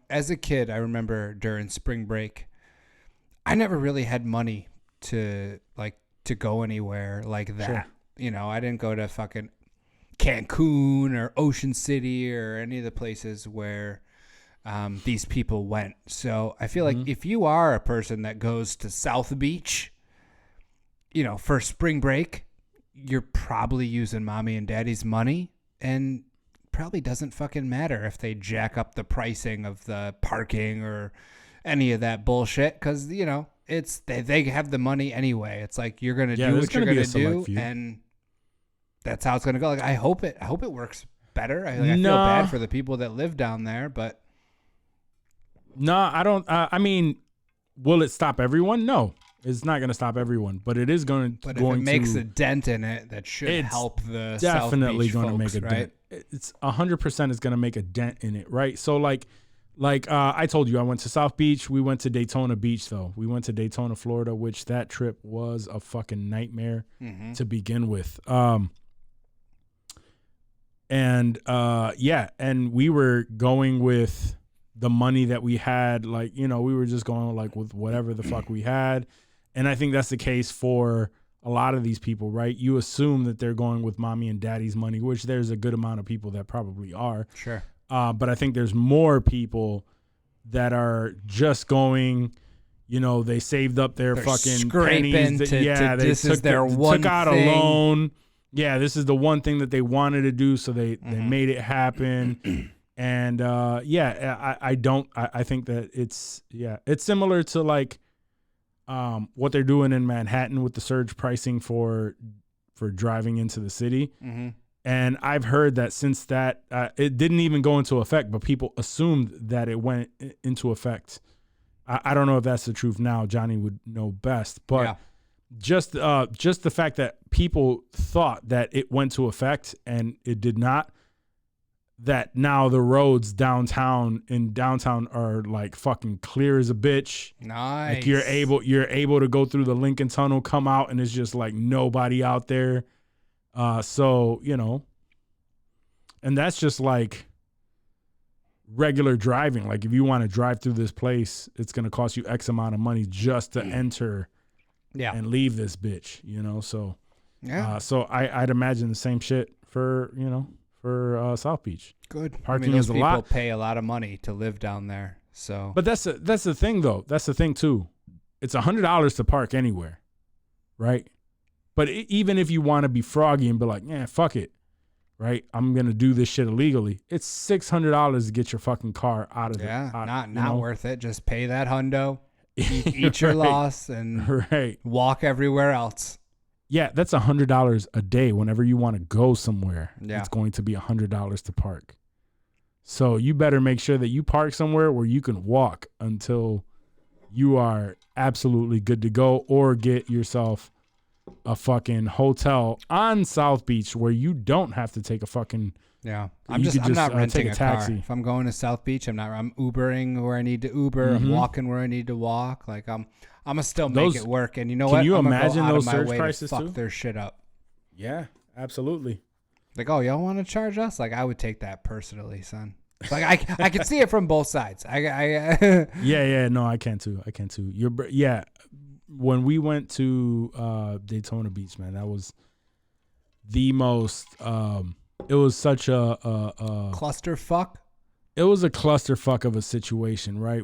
as a kid, I remember during spring break, I never really had money to go anywhere like that. Sure. I didn't go to fucking Cancun or Ocean City or any of the places where these people went. So I feel like if you are a person that goes to South Beach, for spring break, you're probably using mommy and daddy's money, and probably doesn't fucking matter if they jack up the pricing of the parking or any of that bullshit, because it's they have the money anyway. It's like you're gonna do what you're gonna do, and that's how it's gonna go. Like I hope it works better. I feel bad for the people that live down there, but no, I don't. I mean, will it stop everyone? No, it's not gonna stop everyone, but it is going. But if it makes a dent in it, that should help the definitely going to make a right? dent. It's 100% is going to make a dent in it, right? So like I told you, I went to South Beach. We went to Daytona Beach, though. We went to Daytona, Florida, which that trip was a fucking nightmare to begin with. And we were going with the money that we had, like, we were just going like with whatever the fuck we had. And I think that's the case for a lot of these people, right? You assume that they're going with mommy and daddy's money, which there's a good amount of people that probably are. Sure. But I think there's more people that are just going, they saved up their fucking pennies. Took out a loan. Yeah, this is the one thing that they wanted to do, so they made it happen. And I think that it's similar to like what they're doing in Manhattan with the surge pricing for driving into the city. And I've heard that since that it didn't even go into effect, but people assumed that it went into effect. I don't know if that's the truth now. Johnny would know best, but just the fact that people thought that it went to effect and it did not, that now the roads downtown are like fucking clear as a bitch. Nice. Like you're able to go through the Lincoln Tunnel, come out, and it's just like nobody out there. So, and that's just like regular driving. Like if you want to drive through this place, it's going to cost you X amount of money just to enter and leave this bitch, so, so I'd imagine the same shit for South Beach. Good. Parking is a lot. People pay a lot of money to live down there. So, but that's the thing though. That's the thing too. It's $100 to park anywhere, right? But even if you want to be froggy and be like, yeah, fuck it, right? I'm gonna do this shit illegally. It's $600 to get your fucking car out of there. Not worth it. Just pay that hundo, eat your loss, and walk everywhere else. Yeah, that's $100 a day. Whenever you want to go somewhere, it's going to be $100 to park. So you better make sure that you park somewhere where you can walk until you are absolutely good to go, or get yourself a fucking hotel on South Beach where you don't have to take a fucking I'm not renting a taxi. Car. If I'm going to South Beach, I'm Ubering where I need to Uber. I'm walking where I need to walk. Like I'm gonna still make it work. And you know what? Can you I'm imagine go those out of my surge way prices to fuck too? their shit up. Yeah, absolutely. Like, oh, y'all want to charge us? Like, I would take that personally, son. Like, I can see it from both sides. No, I can too. When we went to Daytona Beach, man, that was the most. It was such a clusterfuck. It was a clusterfuck of a situation, right?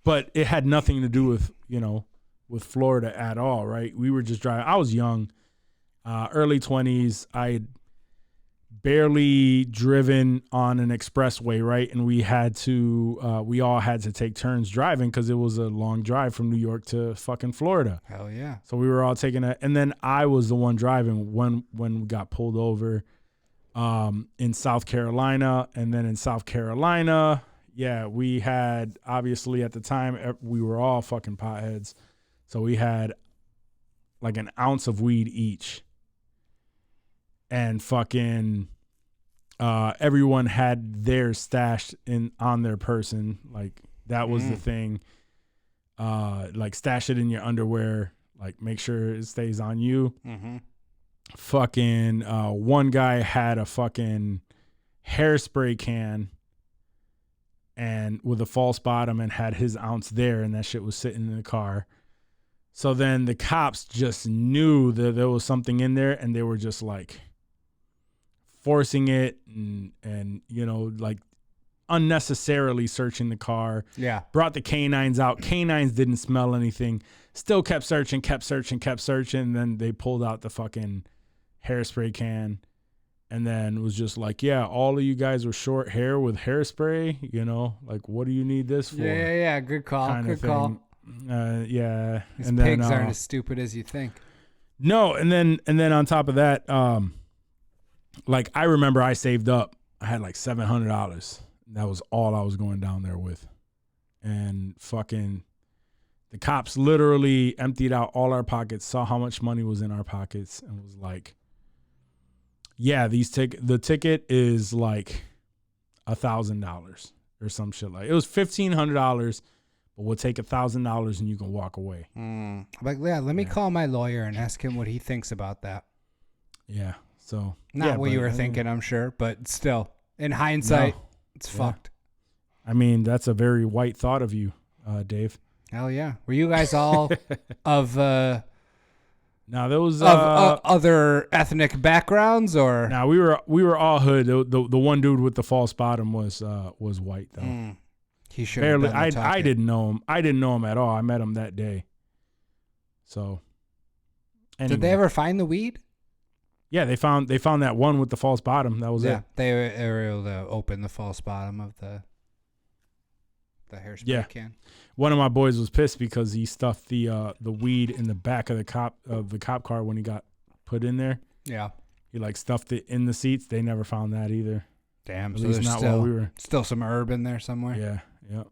But it had nothing to do with with Florida at all, right? We were just driving. I was young, early 20s. I had barely driven on an expressway, right? And we all had to take turns driving because it was a long drive from New York to fucking Florida. Hell yeah. So we were all taking it. And then I was the one driving when we got pulled over in South Carolina. And then in South Carolina, we had, obviously at the time, we were all fucking potheads. So we had like an ounce of weed each. And fucking everyone had theirs stashed on their person. Like that was the thing. Like stash it in your underwear. Like make sure it stays on you. Fucking one guy had a fucking hairspray can and with a false bottom and had his ounce there, and that shit was sitting in the car. So then the cops just knew that there was something in there, and they were just like forcing it and like unnecessarily searching the car. Yeah. Brought the canines out. Canines didn't smell anything. Still kept searching. Then they pulled out the fucking hairspray can. And then was just like, yeah, all of you guys were short hair with hairspray. You know, like, what do you need this for? Yeah. Good call. Kind of Good call. Yeah. These and pigs then, aren't as stupid as you think. No, and then on top of that, like I remember I saved up. I had like $700. That was all I was going down there with. And fucking the cops literally emptied out all our pockets, saw how much money was in our pockets, and was like, yeah, the ticket is like $1,000 or some shit. Like it was $1,500, but we'll take $1,000 and you can walk away. Like, yeah, let me call my lawyer and ask him what he thinks about that. Yeah. So not what you were thinking, I'm sure, but still, in hindsight, it's fucked. I mean, that's a very white thought of you, Dave. Hell yeah. Were you guys all of Now there was other ethnic backgrounds, or? Now we were all hood. The one dude with the false bottom was white though. He should barely. Have done the I didn't know him. I didn't know him at all. I met him that day. So. Anyway. Did they ever find the weed? Yeah, they found that one with the false bottom. That was it. They were able to open the false bottom of the hairspray can. One of my boys was pissed because he stuffed the weed in the back of the cop car when he got put in there. Yeah. He like stuffed it in the seats. They never found that either. Damn. At so least there's not still, while we were. Still some herb in there somewhere. Yeah.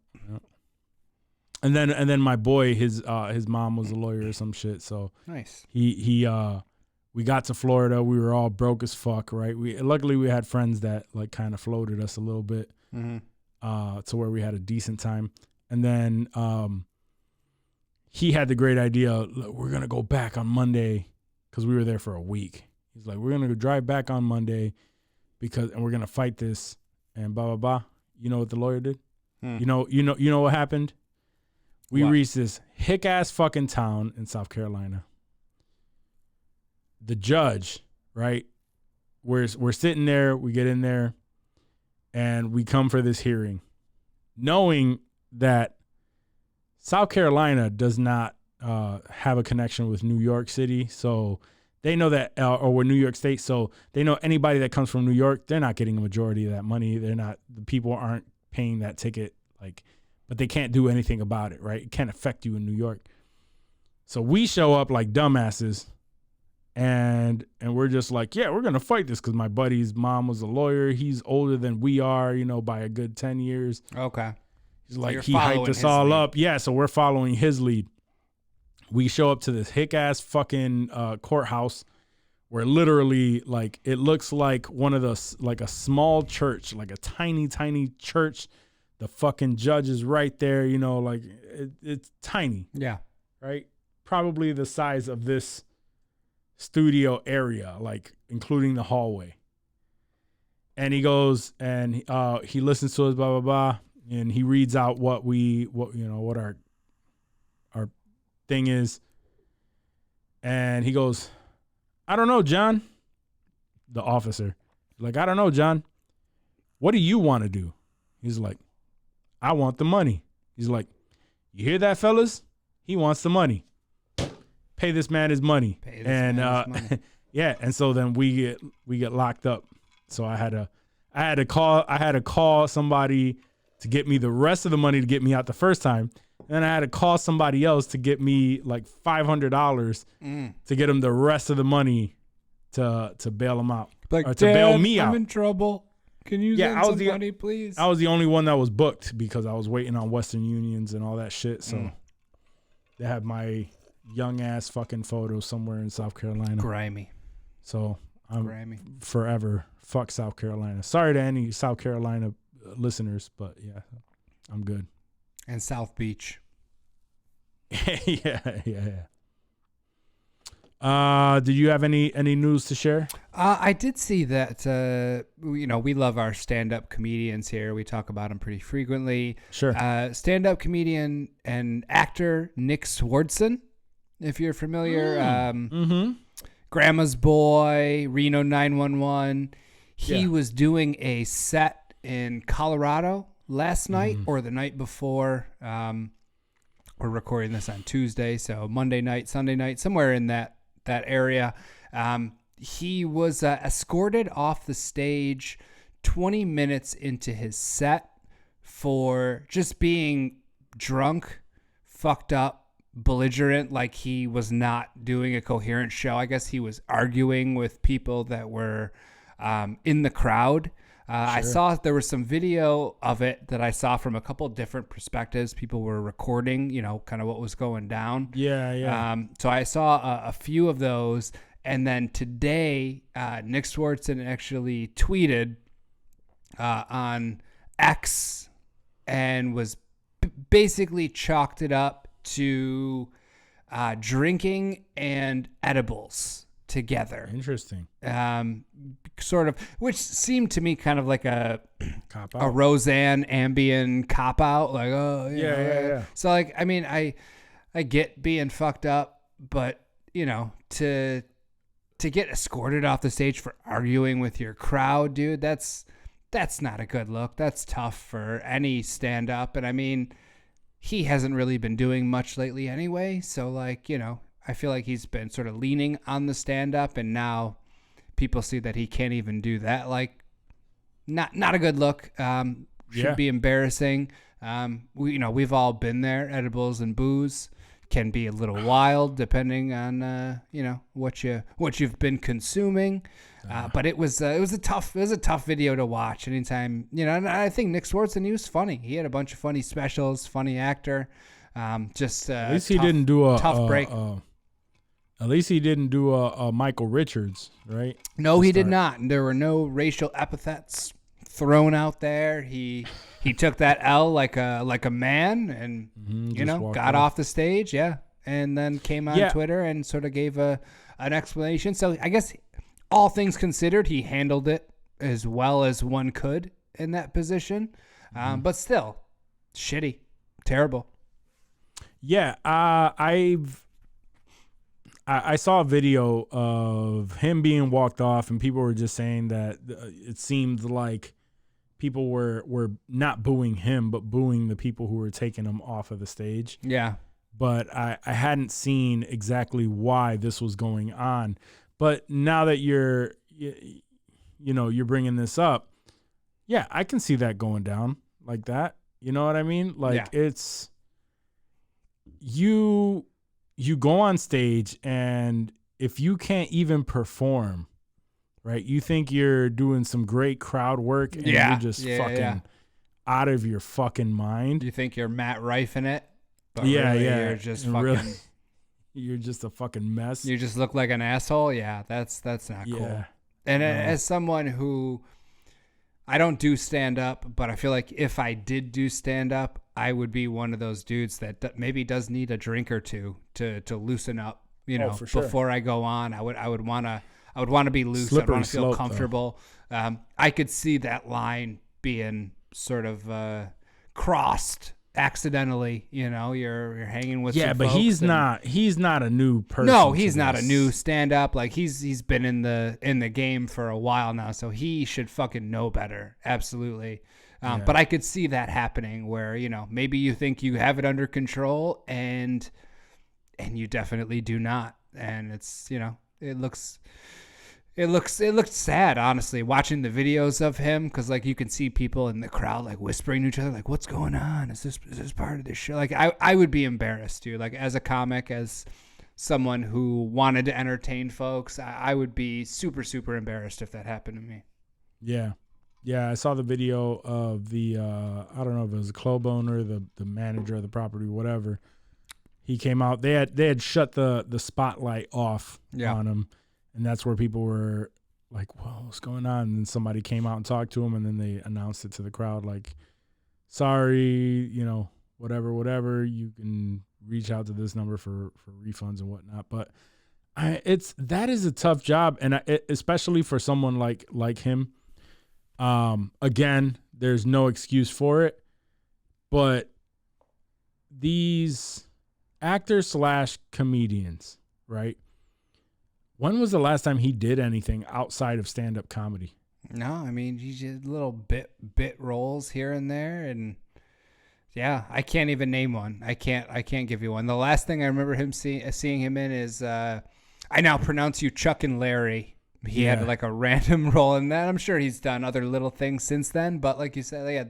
And then my boy, his mom was a lawyer or some shit. So nice. We got to Florida. We were all broke as fuck, right? Luckily we had friends that like kind of floated us a little bit, to where we had a decent time. And then he had the great idea. Look, we're gonna go back on Monday because we were there for a week. He's like, we're gonna go drive back on Monday and we're gonna fight this and blah blah blah. You know what the lawyer did? You know what happened? We reached this hick ass fucking town in South Carolina. The judge, right? We're sitting there, we get in there, and we come for this hearing, knowing that South Carolina does not have a connection with New York City, so they know that, or with New York State, so they know anybody that comes from New York, they're not getting a majority of that money. The people aren't paying that ticket, but they can't do anything about it, right? It can't affect you in New York. So we show up like dumbasses. And we're just like, yeah, we're going to fight this because my buddy's mom was a lawyer. He's older than we are, by a good 10 years. Okay. He's like, he hyped us all up. Yeah, so we're following his lead. We show up to this hick-ass fucking courthouse where literally, like, it looks like one of the, like a small church, like a tiny, tiny church. The fucking judge is right there, like, it's tiny. Yeah. Right? Probably the size of this studio area, like including the hallway. And he goes and he listens to us, blah blah blah, and he reads out what our thing is. And he goes, I don't know, John. The officer, like, I don't know, John. What do you want to do? He's like, I want the money. He's like, you hear that, fellas? He wants the money. Pay this man his money. Yeah, and so then we get locked up. So I had to call somebody to get me the rest of the money to get me out the first time. And then I had to call somebody else to get me like $500 to get him the rest of the money to bail him out. Like, or to bail me out. I'm in trouble. Can you send some money, please? I was the only one that was booked because I was waiting on Western Unions and all that shit. So they have my young ass fucking photo somewhere in South Carolina. Grimy. So I'm forever fuck South Carolina. Sorry to any South Carolina listeners, but yeah, I'm good. And South Beach. Yeah. Did you have any news to share? I did see that, we love our stand-up comedians here. We talk about them pretty frequently. Sure. Stand-up comedian and actor Nick Swardson, if you're familiar. Grandma's Boy, Reno 911. He was doing a set in Colorado last night or the night before. We're recording this on Tuesday, so Monday night, Sunday night, somewhere in that area. He was escorted off the stage 20 minutes into his set for just being drunk, fucked up, belligerent, like he was not doing a coherent show. I guess he was arguing with people that were in the crowd. I saw there was some video of it that I saw from a couple different perspectives. People were recording, kind of what was going down. Yeah. So I saw a few of those. And then today, Nick Swardson actually tweeted on X and was basically chalked it up to drinking and edibles together. Interesting. Sort of, which seemed to me kind of like a Cop out. a Roseanne Ambien cop out. Like, Yeah. So like, I mean, I get being fucked up, but to get escorted off the stage for arguing with your crowd, dude, that's not a good look. That's tough for any stand-up. And I mean, he hasn't really been doing much lately anyway. So like, I feel like he's been sort of leaning on the stand-up, and now people see that he can't even do that. Like, not a good look. Should be embarrassing. We've all been there. Edibles and booze can be a little wild depending on what you've been consuming. But it was a tough video to watch. Anytime, and I think Nick Swardson, he was funny. He had a bunch of funny specials, funny actor. At least he didn't do a tough break. At least he didn't do a Michael Richards, right? No, he did not. There were no racial epithets thrown out there. He took that L like a man, and got off the stage, and then came on Twitter and sort of gave an explanation. So I guess all things considered, he handled it as well as one could in that position. But still, shitty, terrible. Yeah, I saw a video of him being walked off, and people were just saying that it seemed like people were not booing him, but booing the people who were taking him off of the stage. Yeah. But I hadn't seen exactly why this was going on. But now that you're bringing this up, yeah, I can see that going down like that. You know what I mean? Like it's you go on stage, and if you can't even perform, right? You think you're doing some great crowd work, and you're just fucking out of your fucking mind. You think you're Matt Rife in it? But really, you're just fucking. Really, you're just a fucking mess. You just look like an asshole. Yeah, that's not cool. And as someone who, I don't do stand up, but I feel like if I did do stand up, I would be one of those dudes that maybe does need a drink or two to loosen up. For sure. Before I go on, I would want to be loose. I want to feel comfortable. I could see that line being sort of crossed accidentally. You're hanging with some but folks he's not a new person. No, he's not a new stand-up. Like he's been in the game for a while now, so he should fucking know better. Absolutely. But I could see that happening where maybe you think you have it under control, and you definitely do not. And it's it looks sad, honestly, watching the videos of him, because like you can see people in the crowd like whispering to each other, like, what's going on? Is this part of this show? Like I would be embarrassed, dude. Like as a comic, as someone who wanted to entertain folks, I would be super, super embarrassed if that happened to me. Yeah, I saw the video of the I don't know if it was a club owner, the manager of the property, whatever. He came out. They had shut the spotlight off on him. And that's where people were like, whoa, what's going on? And then somebody came out and talked to him, and then they announced it to the crowd, like, sorry, whatever. You can reach out to this number for refunds and whatnot. But that is a tough job, and especially for someone like him. Again, there's no excuse for it. But these actors / comedians, right? When was the last time he did anything outside of stand-up comedy? No, I mean, he just little bit roles here and there, and yeah, I can't even name one. I can't give you one. The last thing I remember him seeing him in is I now pronounce you Chuck and Larry. He had like a random role in that. I'm sure he's done other little things since then, but like you said, yeah,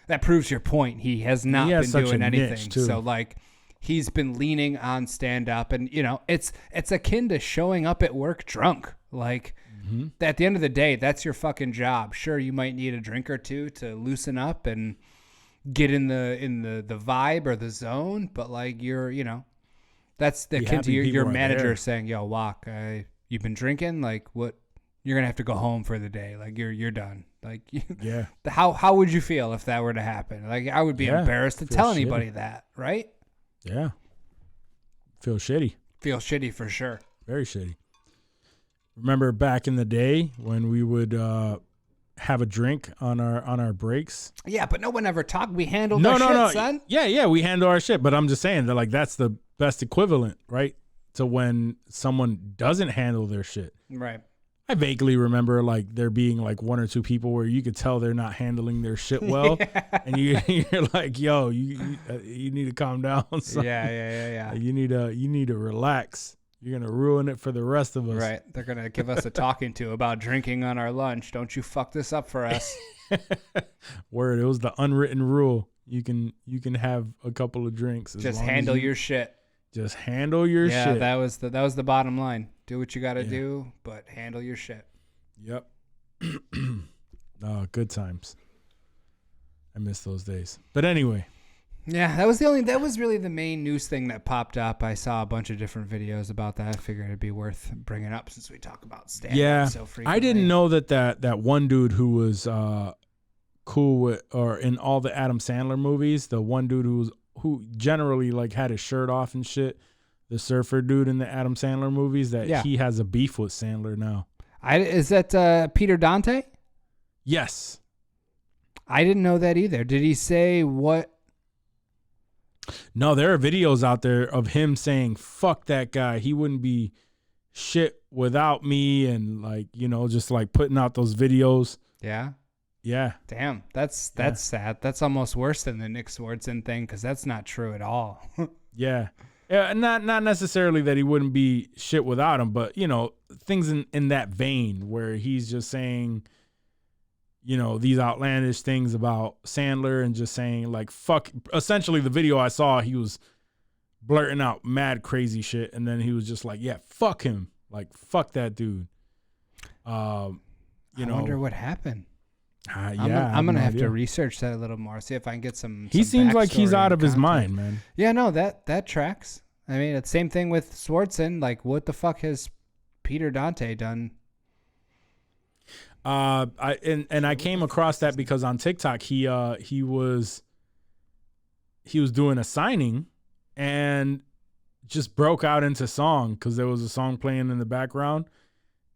that proves your point. He has not been doing anything. So like he's been leaning on stand up, and you know, it's akin to showing up at work drunk. Like at the end of the day, that's your fucking job. Sure, you might need a drink or two to loosen up and get in the vibe or the zone, but like that's akin to your manager saying, "Yo, Walk, you've been drinking. Like, what? You're gonna have to go home for the day. Like, you're done. Like, yeah. How would you feel if that were to happen? Like, I would be embarrassed to tell anybody that, right? Yeah. Feel shitty. Feel shitty for sure. Very shitty. Remember back in the day when we would have a drink on our breaks? Yeah, but no one ever talked. We handled our shit, son. Yeah, we handle our shit. But I'm just saying that like that's the best equivalent, right? To when someone doesn't handle their shit. Right. I vaguely remember like there being like one or two people where you could tell they're not handling their shit well, and you're like, yo, you need to calm down. Son. Yeah. You need to relax. You're gonna ruin it for the rest of us. Right. They're gonna give us a talking to about drinking on our lunch. Don't you fuck this up for us. Word. It was the unwritten rule. You can have a couple of drinks. Just handle your shit. Just handle your shit. Yeah, that was the bottom line. Do what you got to do, but handle your shit. Yep. Oh, good times. I miss those days. But anyway. Yeah, that was really the main news thing that popped up. I saw a bunch of different videos about that. I figured it'd be worth bringing up since we talk about stand-up so frequently. I didn't know that one dude who was cool with, or in all the Adam Sandler movies, the one dude who generally like had his shirt off and shit, the surfer dude in the Adam Sandler movies, that he has a beef with Sandler now. Is that Peter Dante? Yes. I didn't know that either. Did he say what? No, there are videos out there of him saying, fuck that guy. He wouldn't be shit without me, and like, just like putting out those videos. Yeah. Yeah. Damn, that's sad. That's almost worse than the Nick Swardson thing, because that's not true at all. Yeah. Yeah, not necessarily that he wouldn't be shit without him, but, things in that vein where he's just saying, these outlandish things about Sandler and just saying, like, fuck. Essentially, the video I saw, he was blurting out mad crazy shit, and then he was just like, yeah, fuck him. Like, fuck that dude. I wonder what happened. I'm gonna have to research that a little more. See if I can get some. He seems like he's out of his mind, man. Yeah, no, that tracks. I mean, it's the same thing with Swardson. Like, what the fuck has Peter Dante done? I came across that because on TikTok he was doing a signing and just broke out into song because there was a song playing in the background.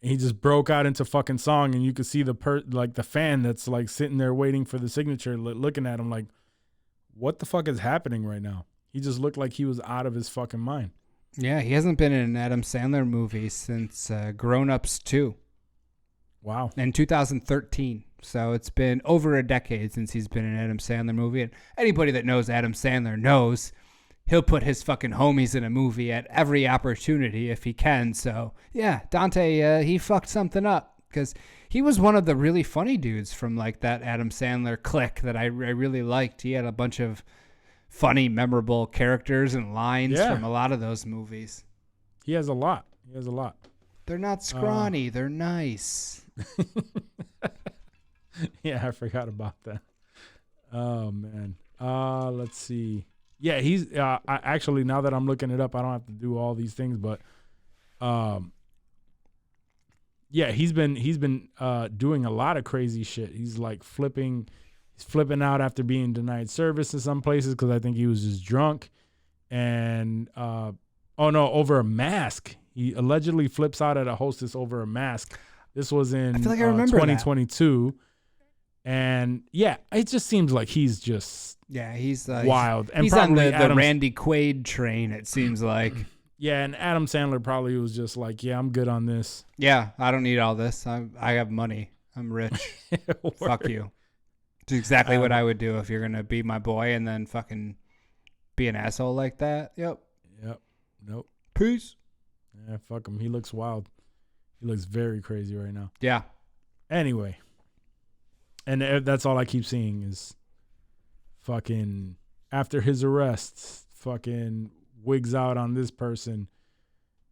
And he just broke out into fucking song, and you could see the fan that's like sitting there waiting for the signature, looking at him like, what the fuck is happening right now? He just looked like he was out of his fucking mind. Yeah, he hasn't been in an Adam Sandler movie since Grown Ups 2. Wow. In 2013. So it's been over a decade since he's been in an Adam Sandler movie. And anybody that knows Adam Sandler knows he'll put his fucking homies in a movie at every opportunity if he can. So, yeah, Dante, he fucked something up because he was one of the really funny dudes from like that Adam Sandler clique that I really liked. He had a bunch of funny, memorable characters and lines from a lot of those movies. He has a lot. They're not scrawny. They're nice. Yeah, I forgot about that. Oh, man. Let's see. Yeah, he's actually, now that I'm looking it up, I don't have to do all these things, but yeah, he's been doing a lot of crazy shit. He's like flipping out after being denied service in some places because I think he was just drunk, and over a mask. He allegedly flips out at a hostess over a mask. This was in I feel like I remember 2022. And yeah, it just seems like he's just he's wild. And he's on the Randy Quaid train, it seems like. Yeah, and Adam Sandler probably was just like, yeah, I'm good on this. Yeah, I don't need all this. I have money. I'm rich. Fuck you. It's exactly what I would do if you're gonna be my boy and then fucking be an asshole like that. Yep. Nope. Peace. Yeah, fuck him. He looks wild. He looks very crazy right now. Yeah. Anyway, and that's all I keep seeing is fucking after his arrest, fucking wigs out on this person.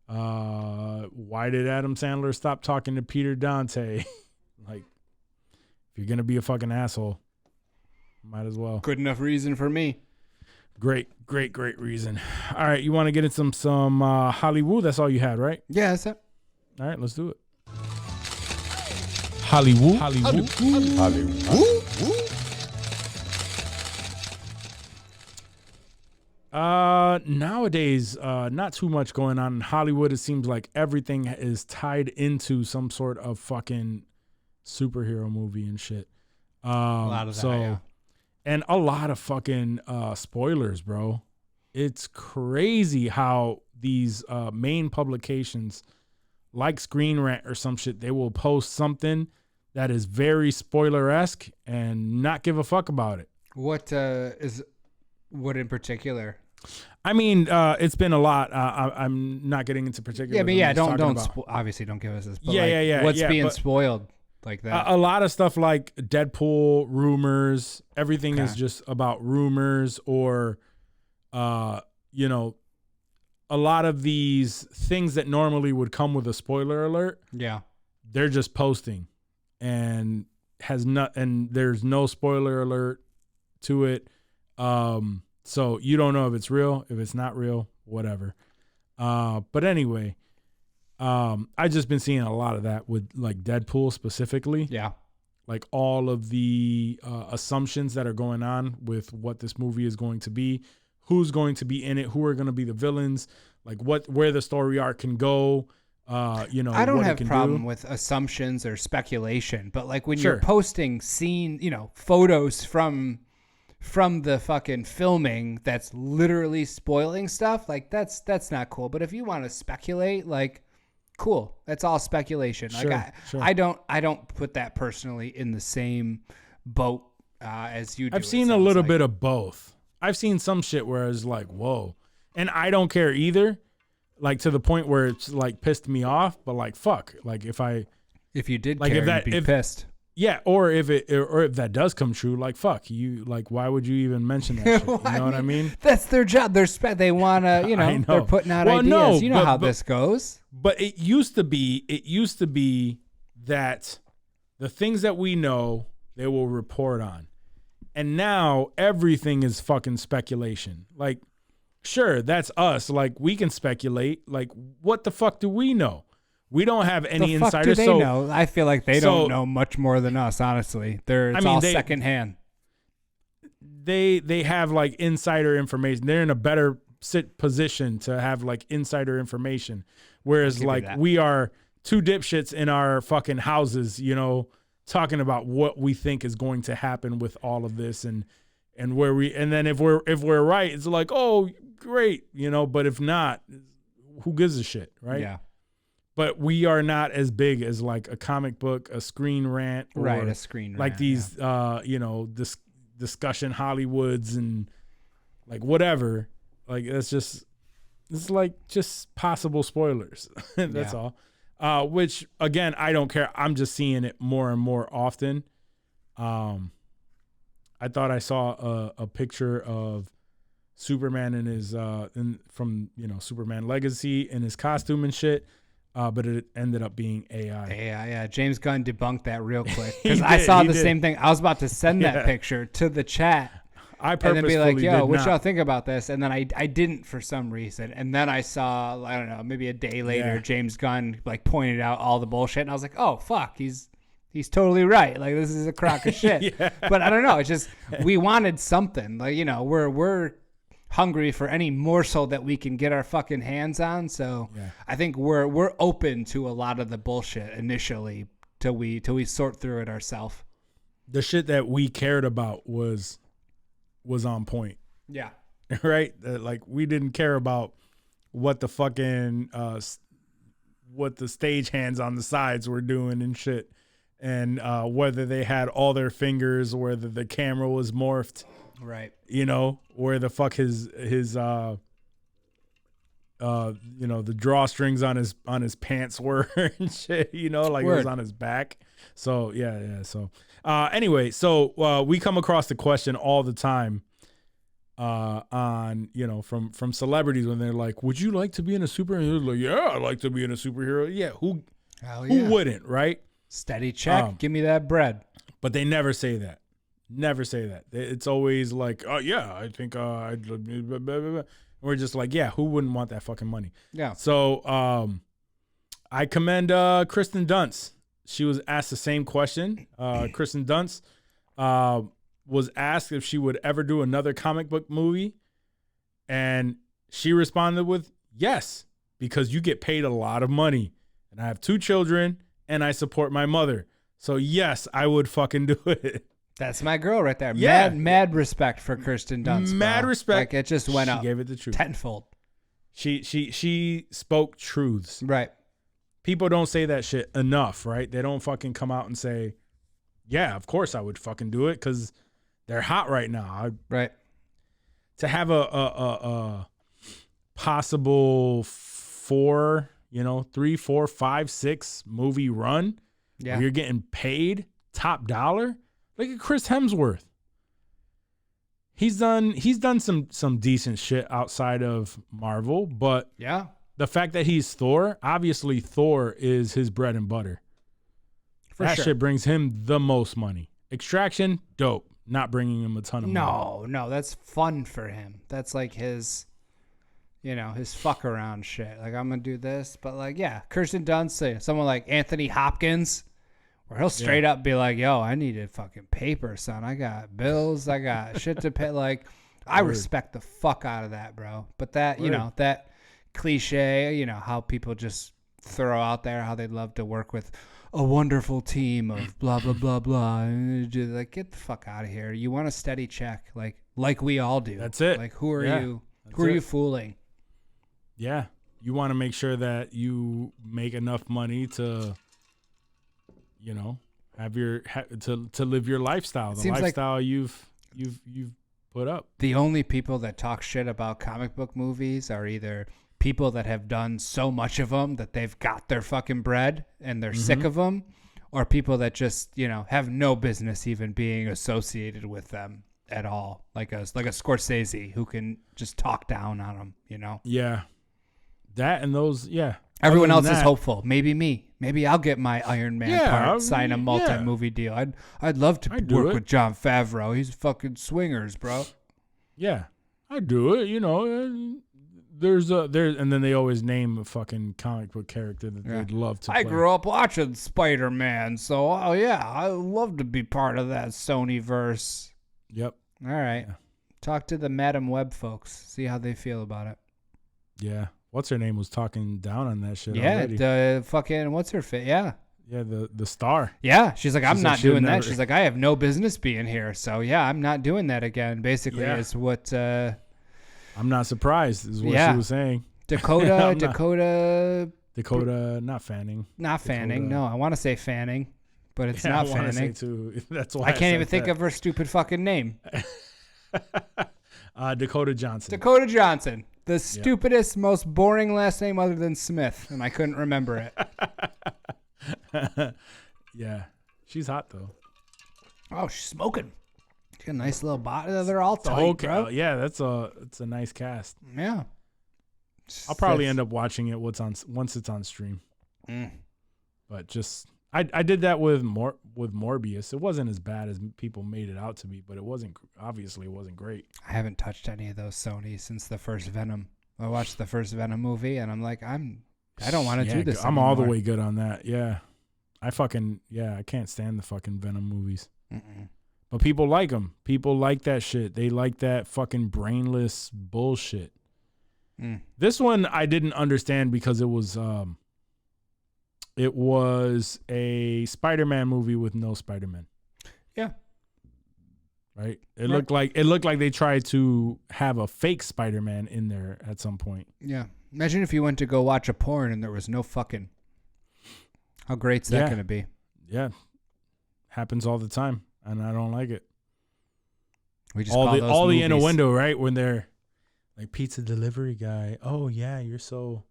Why did Adam Sandler stop talking to Peter Dante? Like, if you're gonna be a fucking asshole, might as well. Good enough reason for me. Great reason. All right, you want to get into some Hollywood? That's all you had, right? Yeah, that's it. All right, let's do it. Hollywood. Nowadays, not too much going on in Hollywood. It seems like everything is tied into some sort of fucking superhero movie and shit. A lot of that, yeah. And a lot of fucking spoilers, bro. It's crazy how these main publications like Screen Rant or some shit, they will post something that is very spoiler-esque and not give a fuck about it. What in particular? I mean, it's been a lot. I'm not getting into particulars. Yeah, but yeah, obviously don't give us this. But Yeah. What's being spoiled like that? A lot of stuff like Deadpool rumors. Everything is just about rumors or, a lot of these things that normally would come with a spoiler alert. Yeah, they're just posting, and there's no spoiler alert to it. So you don't know if it's real, if it's not real, whatever. But anyway, I've just been seeing a lot of that with like Deadpool specifically. Yeah. Like all of the assumptions that are going on with what this movie is going to be, who's going to be in it, who are going to be the villains, like where the story arc can go. I don't have a problem with assumptions or speculation, but like when you're posting photos from the fucking filming that's literally spoiling stuff, like that's not cool. But if you want to speculate, like, cool, that's all speculation. Like I don't put that personally in the same boat as you do. I've seen a little bit of both. I've seen some shit where it's like, whoa, and I don't care either, like to the point where it's like pissed me off. But like, fuck, like if you did like care, you'd be pissed. Yeah, or if that does come true, like fuck you, like why would you even mention that shit? You know what I mean? That's their job. They want to, they're putting out ideas. No, you know how this goes. But it used to be that the things that we know they will report on, and now everything is fucking speculation. Like, sure, that's us. Like we can speculate. Like what the fuck do we know? We don't have any insiders. Fuck do they know? I feel like they don't know much more than us, honestly. It's all secondhand. They have like insider information. They're in a better position to have like insider information. Whereas like we are two dipshits in our fucking houses, talking about what we think is going to happen with all of this and then if we're right, it's like, oh great, but if not, who gives a shit, right? Yeah. But we are not as big as like a comic book, a Screen Rant, or a Screen Rant, like these, discussion Hollywoods and like whatever. Like it's like just possible spoilers. That's all. Which again, I don't care. I'm just seeing it more and more often. I thought I saw a picture of Superman in his from Superman Legacy in his costume and shit. But it ended up being AI. Yeah. James Gunn debunked that real quick because I saw the same thing. I was about to send that picture to the chat. I purposefully and then be like, "Yo, what not. y'all think about this?" And then I didn't for some reason. And then I saw, I don't know, maybe a day later, James Gunn like pointed out all the bullshit, and I was like, "Oh fuck, he's totally right. Like this is a crock of shit." But I don't know. It's just we wanted something. Like we're hungry for any morsel that we can get our fucking hands on. So I think we're open to a lot of the bullshit initially till we sort through it ourselves. The shit that we cared about was on point. Yeah. Right? Like we didn't care about what the fucking what the stagehands on the sides were doing and shit. and whether they had all their fingers, whether the camera was morphed, Right. where the fuck his the drawstrings on his pants were and shit, like it was on his back. So yeah. So anyway, so we come across the question all the time on from celebrities when they're like, would you like to be in a superhero? Like, yeah, I'd like to be in a superhero. Yeah, who wouldn't, right? Steady check, give me that bread. But they never say that. Never say that. It's always like, oh yeah, I think I'd blah, blah, blah, blah. We're just like, yeah, who wouldn't want that fucking money? Yeah. So I commend Kirsten Dunst. She was asked the same question. Kirsten Dunst was asked if she would ever do another comic book movie. And she responded with, yes, because you get paid a lot of money. And I have 2 children and I support my mother. So yes, I would fucking do it. That's my girl right there. Yeah. Mad respect for Kirsten Dunst. Mad bro. respect. Like it just went up. She gave it the truth. Tenfold. She spoke truths. Right. People don't say that shit enough, right? They don't fucking come out and say, yeah, of course I would fucking do it because they're hot right now. Right. To have a possible 4, 3, 4, 5, 6 movie run where you're getting paid top dollar. Look at Chris Hemsworth. He's done some decent shit outside of Marvel, but yeah, the fact that he's Thor, obviously Thor is his bread and butter. That shit brings him the most money. Extraction, dope. Not bringing him a ton of money. No, that's fun for him. That's like his, his fuck around shit. Like, I'm gonna do this, but like, yeah, Kirsten Dunst, someone like Anthony Hopkins, where he'll straight up be like, yo, I needed fucking paper, son. I got bills. I got shit to pay. Like, I respect the fuck out of that, bro. But that, that cliche, how people just throw out there how they'd love to work with a wonderful team of blah, blah, blah, blah. And just like, get the fuck out of here. You want a steady check, like we all do. That's it. Like, who are you? Who are you fooling? Yeah. You want to make sure that you make enough money to have to live your lifestyle, the lifestyle like you've put up. The only people that talk shit about comic book movies are either people that have done so much of them that they've got their fucking bread and they're sick of them, or people that just have no business even being associated with them at all, like a Scorsese who can just talk down on them. Yeah, that and those. Yeah. Everyone else is hopeful. Maybe me. Maybe I'll get my Iron Man part, sign a multi-movie deal. I'd love to work with Jon Favreau. He's fucking swingers, bro. Yeah, I do it. There's and then they always name a fucking comic book character that they'd love to play. I grew up watching Spider-Man, so I'd love to be part of that Sony verse. Yep. All right. Yeah. Talk to the Madam Web folks. See how they feel about it. Yeah. What's her name was talking down on that shit Yeah, already. the fucking, what's her fit? Yeah. Yeah, the star. Yeah, she's like, I'm not doing that. She's like, I have no business being here. So, yeah, I'm not doing that again, basically, is what... I'm not surprised, is what she was saying. Dakota, not Fanning. Not Fanning, no. I want to say Fanning, but it's not Fanning. I want to say too. That's why I can't even think of her stupid fucking name. Dakota Johnson. Dakota Johnson. The stupidest, most boring last name other than Smith, and I couldn't remember it. Yeah. She's hot, though. Oh, she's smoking. She got a nice little body. They're all tight, bro. Yeah, it's a nice cast. Yeah. I'll probably end up watching it once it's on stream. But just... I did that with Morbius. It wasn't as bad as people made it out to be, but it wasn't great. I haven't touched any of those Sony since the first Venom. I watched the first Venom movie, and I'm like, I don't want to do this I'm anymore. all the way good on that. Yeah. I can't stand the fucking Venom movies. But people like them. People like that shit. They like that fucking brainless bullshit. This one I didn't understand because it was a Spider-Man movie with no Spider-Man. Yeah. Right? It looked like they tried to have a fake Spider-Man in there at some point. Yeah. Imagine if you went to go watch a porn and there was no fucking. How great's that going to be? Yeah. happens all the time, and I don't like it. We just call those all the movies. innuendo, right? When they're like pizza delivery guy. Oh yeah, you're so.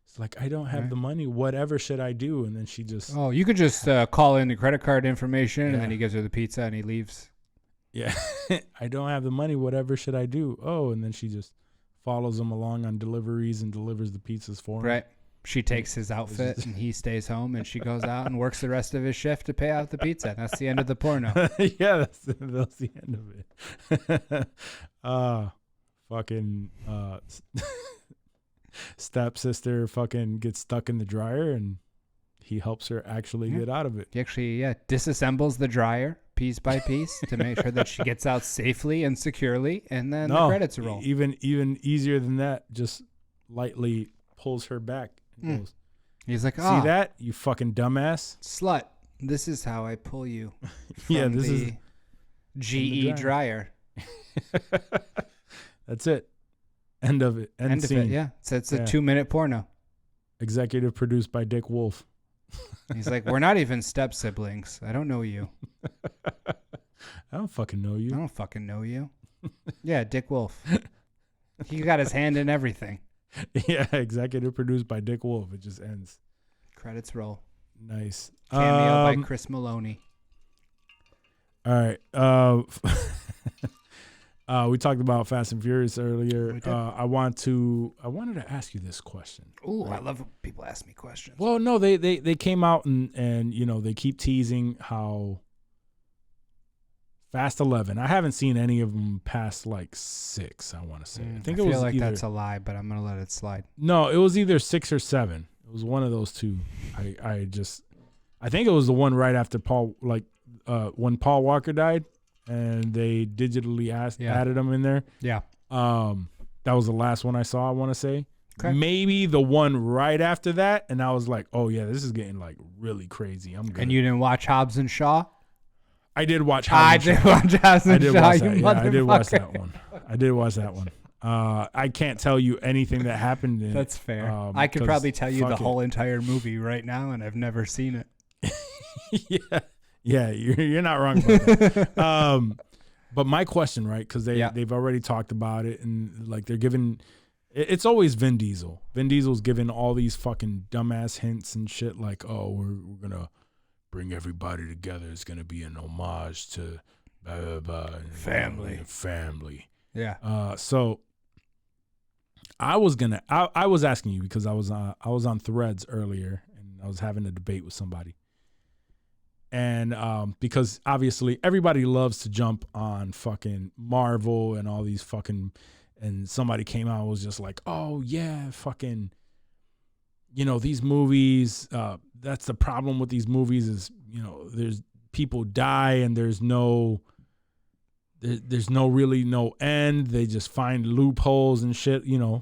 It's like I don't have the money. Whatever should I do? And then she just. Oh, you could just call in the credit card information, and then he gives her the pizza, and he leaves. Yeah, I don't have the money. Whatever should I do? Oh, and then she just follows him along on deliveries and delivers the pizzas for him. Right. She takes his outfit, and he stays home, and she goes out and works the rest of his shift to pay out the pizza. That's the end of the porno. Yeah, that's the end of it. Fucking stepsister fucking gets stuck in the dryer, and he helps her actually get out of it. He actually, disassembles the dryer piece by piece to make sure that she gets out safely and securely, and then the credits roll. Even easier than that, just lightly pulls her back and goes, He's like, see that, you fucking dumbass? Slut, this is how I pull you from Yeah, this the is GE dryer. That's it. End of it. End scene. of it, yeah. So it's a 2-minute porno. Executive produced by Dick Wolf. He's like, we're not even step siblings. I don't know you. I don't fucking know I you. don't fucking know you. Yeah, Dick Wolf. He got his hand in everything. Yeah, executive produced by Dick Wolf. It just ends. Credits roll. Nice. Cameo by Chris Maloney. All right. We talked about Fast and Furious earlier. I wanted to ask you this question. Ooh, I love when people ask me questions. Well, no, they came out and you know, they keep teasing how Fast 11. I haven't seen any of them past like 6, I want to say. I think it was like either, that's a lie, but I'm going to let it slide. No, it was either 6 or 7. It was one of those two. I think it was the one right after when Paul Walker died. And they digitally added them in there. Yeah. That was the last one I saw, I want to say. Okay. Maybe the one right after that. And I was like, oh, yeah, this is getting like really crazy. I'm good. And you didn't watch Hobbs and Shaw? I did watch Hobbs and Shaw. I did watch Hobbs and Shaw. I did watch that one. I did watch that one. I can't tell you anything that happened in That's fair. I could probably tell you the whole entire movie right now, and I've never seen it. Yeah. Yeah, you're not wrong about that. But my question, right? Because they've already talked about it, and like they're giving, it's always Vin Diesel. Vin Diesel's giving all these fucking dumbass hints and shit, like, oh, we're gonna bring everybody together. It's gonna be an homage to blah blah blah. Family. Yeah. So I was asking you because I was on Threads earlier, and I was having a debate with somebody. And because obviously everybody loves to jump on fucking Marvel and all these fucking, and somebody came out and was just like, oh yeah, fucking, you know, these movies, that's the problem with these movies is, you know, there's people die and there's no really no end. They just find loopholes and shit, you know,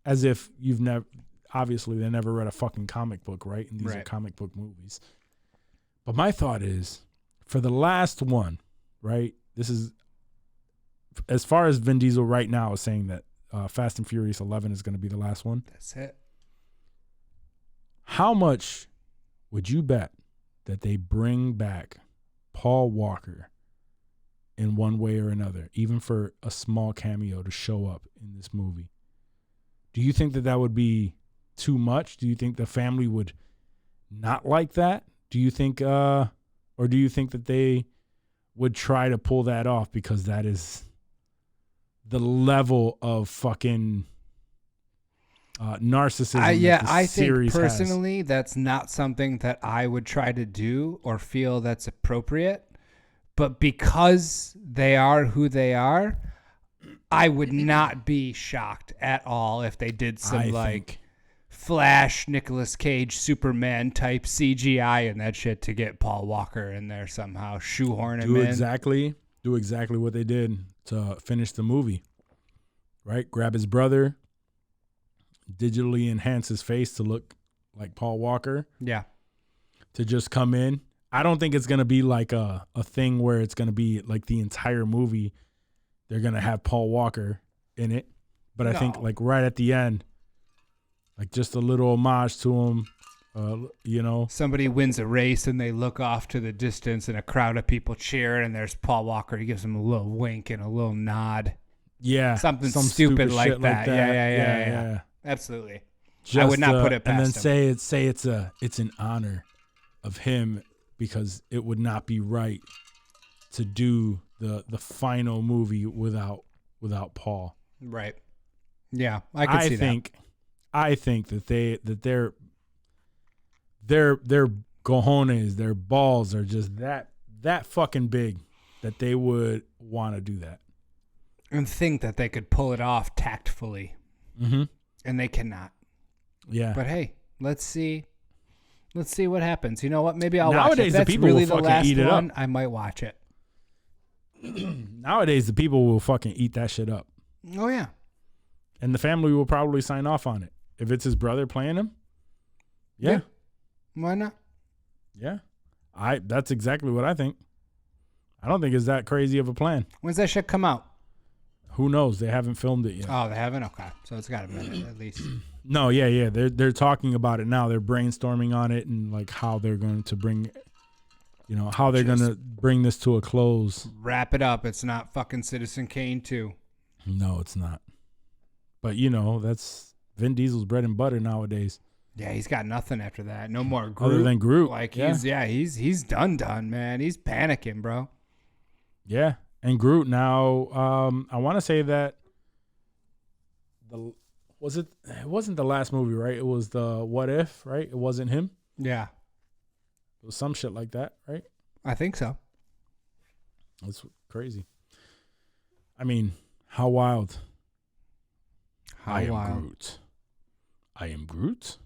as if you've never, obviously they never read a fucking comic book, right? And these are comic book movies. But my thought is, for the last one, right? This is, as far as Vin Diesel right now is saying that Fast and Furious 11 is going to be the last one. That's it. How much would you bet that they bring back Paul Walker in one way or another, even for a small cameo to show up in this movie? Do you think that would be too much? Do you think the family would not like that? Do you think, or do you think that they would try to pull that off because that is the level of fucking narcissism? I think personally that's not something that I would try to do or feel that's appropriate. But because they are who they are, I would not be shocked at all if they did some Flash, Nicolas Cage, Superman type CGI and that shit to get Paul Walker in there somehow, shoehorn him in. Do exactly what they did to finish the movie, right? Grab his brother, digitally enhance his face to look like Paul Walker. Yeah. To just come in. I don't think it's going to be like a thing where it's going to be like the entire movie. They're going to have Paul Walker in it. But I think like right at the end, like just a little homage to him, You know, Somebody wins a race and they look off to the distance and a crowd of people cheer and there's Paul Walker. He gives them a little wink and a little nod. yeah, Something some stupid like shit that. Yeah. Absolutely. I would not put it past and then him. say it's an honor of him because it would not be right to do the final movie without Paul. Right. Yeah, I can see that. I think that their cojones, their balls are just that fucking big that they would want to do that. And think that they could pull it off tactfully. Mm-hmm. And they cannot. Yeah. But hey, let's see what happens. You know what? Maybe I'll Nowadays, watch it. If the that's people really will the fucking last eat it one, up. I might watch it. Nowadays, the people will fucking eat that shit up. Oh, yeah. And the family will probably sign off on it. If it's his brother playing him, yeah. Why not? Yeah. That's exactly what I think. I don't think it's that crazy of a plan. When's that shit come out? Who knows? They haven't filmed it yet. Oh, they haven't? Okay. So it's got a minute at least. No, yeah. They're talking about it now. They're brainstorming on it and like how they're going to bring, how they're going to bring this to a close. Wrap it up. It's not fucking Citizen Kane 2. No, it's not. But that's Vin Diesel's bread and butter nowadays. Yeah, he's got nothing after that. No more Groot. Other than Groot. Like he's done, man. He's panicking, bro. Yeah. And Groot now, I want to say that it wasn't the last movie, right? It was the What If, right? It wasn't him. Yeah. It was some shit like that, right? I think so. That's crazy. I mean, how wild. How I am wild. Groot. I am Groot.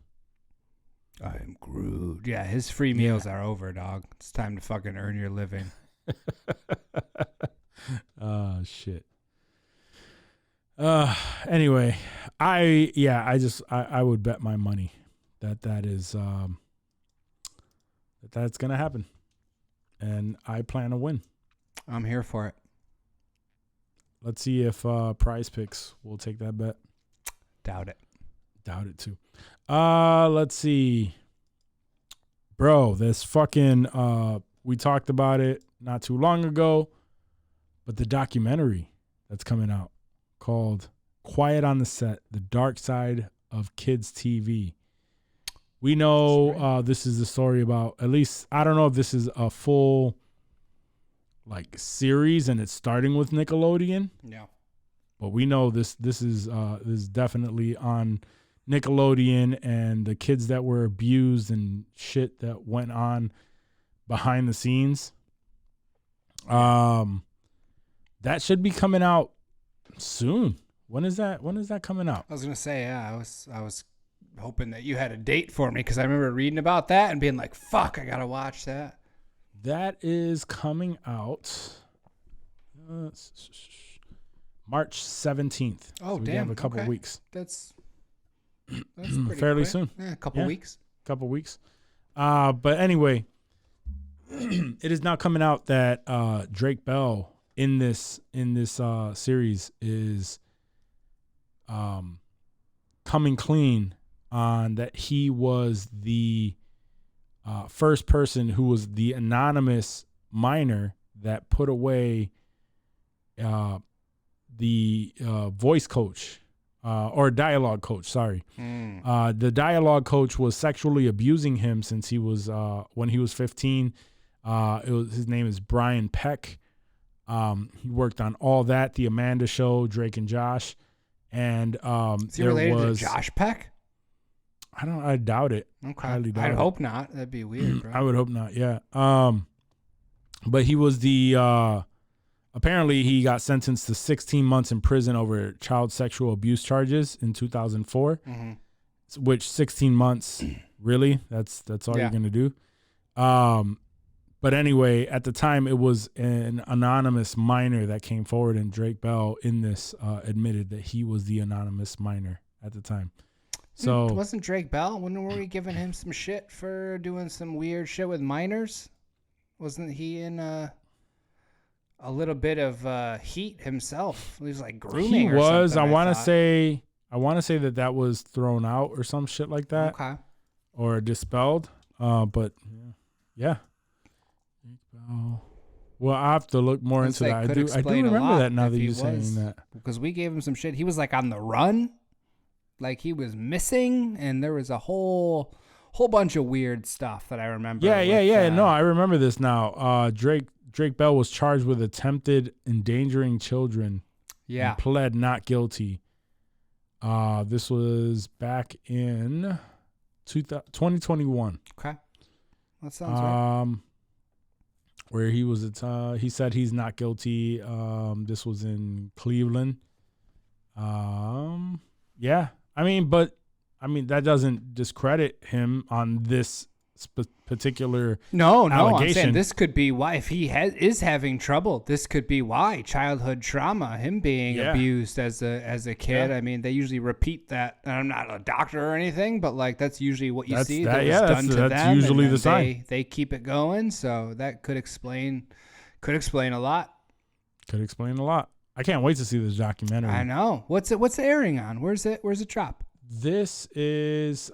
I am Groot. Yeah, his free meals are over, dog. It's time to fucking earn your living. Oh shit. Anyway, I would bet my money that's gonna happen, and I plan to win. I'm here for it. Let's see if Prize Picks will take that bet. Doubt it. Doubt it too. Let's see, bro. This fucking we talked about it not too long ago, but the documentary that's coming out called "Quiet on the Set: The Dark Side of Kids TV." We know this is the story about, at least I don't know if this is a full like series and it's starting with Nickelodeon. Yeah. But we know this is definitely on Nickelodeon, and the kids that were abused and shit that went on behind the scenes. That should be coming out soon. When is that coming out? I was gonna say, yeah. I was hoping that you had a date for me because I remember reading about that and being like, "Fuck, I gotta watch that." That is coming out March 17th. Oh, so we damn. have a couple okay. weeks. That's pretty fairly quick. soon. Yeah, a couple weeks. Couple weeks. But anyway, it is now coming out that Drake Bell in this series is coming clean on that he was the first person who was the anonymous minor that put away the voice coach or dialogue coach. Sorry. The dialogue coach was sexually abusing him since he was when he was 15. His name is Brian Peck. He worked on All That, The Amanda Show, Drake and Josh, and Is he related to Josh Peck? I doubt it. Okay. Highly doubt I'd it. hope not. That'd be weird, bro. I would hope not. Yeah. But he was the apparently he got sentenced to 16 months in prison over child sexual abuse charges in 2004. Mm-hmm. Which 16 months, really? That's all you're gonna do. But anyway, at the time it was an anonymous minor that came forward, and Drake Bell in this admitted that he was the anonymous minor at the time. So wasn't Drake Bell? When were we giving him some shit for doing some weird shit with minors? Wasn't he in a little bit of heat himself? He was like grooming. he was. Or something, I want to say that was thrown out or some shit like that. Okay. or dispelled. But yeah. Drake Bell. Well, I have to look more into that. I do remember that now that you're saying that. Because we gave him some shit. He was like on the run. Like he was missing, and there was a whole bunch of weird stuff that I remember. Yeah. No, I remember this now. Drake Bell was charged with attempted endangering children. Yeah. And pled not guilty. This was back in 2021. Okay. That sounds right. Where he was, he said he's not guilty. This was in Cleveland. Yeah. I mean, that doesn't discredit him on this particular No, allegation. I'm saying this could be why, if he is having trouble, this could be why. Childhood trauma, him being abused as a kid. I mean, they usually repeat that. And I'm not a doctor or anything, but like that's usually what you see that was done to them. That's usually the sign. They keep it going, so that could explain a lot. Could explain a lot. I can't wait to see this documentary. I know. What's it airing on? Where's it drop? This is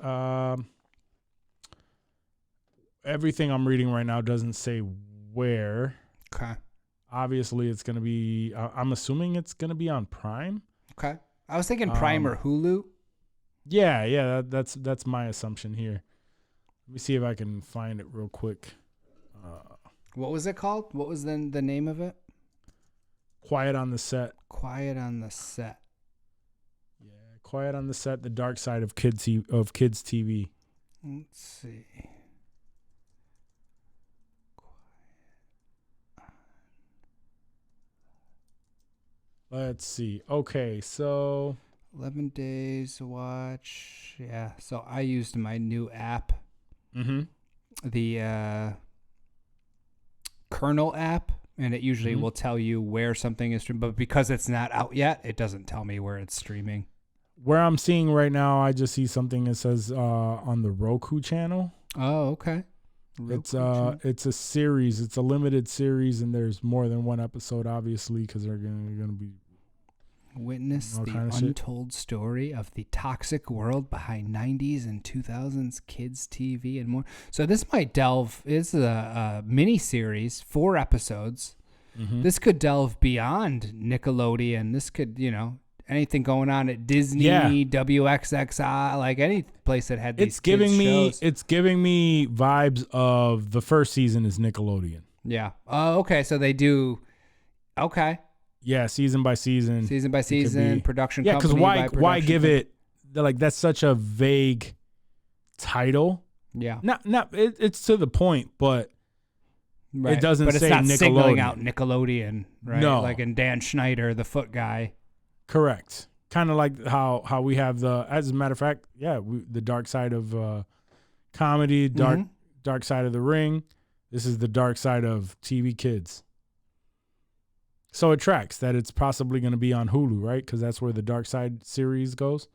everything I'm reading right now doesn't say where. Okay. Obviously, it's going to be, I'm assuming it's going to be on Prime. Okay. I was thinking Prime or Hulu. Yeah, that's my assumption here. Let me see if I can find it real quick. What was it called? What was the name of it? Quiet on the Set. Quiet on the Set. Yeah, Quiet on the Set, the dark side of kids TV. Let's see. Let's see. Okay, so 11 days to watch. Yeah, so I used my new app. Mm-hmm. The Kernel app, and it usually will tell you where something is streamed, but because it's not out yet, it doesn't tell me where it's streaming. Where I'm seeing right now, I just see something that says on the Roku channel. Oh, okay. It's a series. It's a limited series, and there's more than one episode, obviously, because they're gonna be. Witness the untold story of the toxic world behind 90s and 2000s kids TV and more. So this might is a mini series, 4 episodes. Mm-hmm. This could delve beyond Nickelodeon. This could, anything going on at Disney, WXXI, like any place that had these shows. It's giving me vibes of the first season is Nickelodeon. Yeah. Oh, okay. So they do. Okay. Yeah, season by season, production. Yeah, because why give it like that's such a vague title? Yeah, it's to the point, but it doesn't say not Nickelodeon. Singling out Nickelodeon, right? No, like in Dan Schneider, the foot guy. Correct. Kind of like how we have as a matter of fact, the dark side of comedy, dark side of the ring. This is the dark side of TV kids. So it tracks that it's possibly going to be on Hulu, right? Because that's where the Dark Side series goes.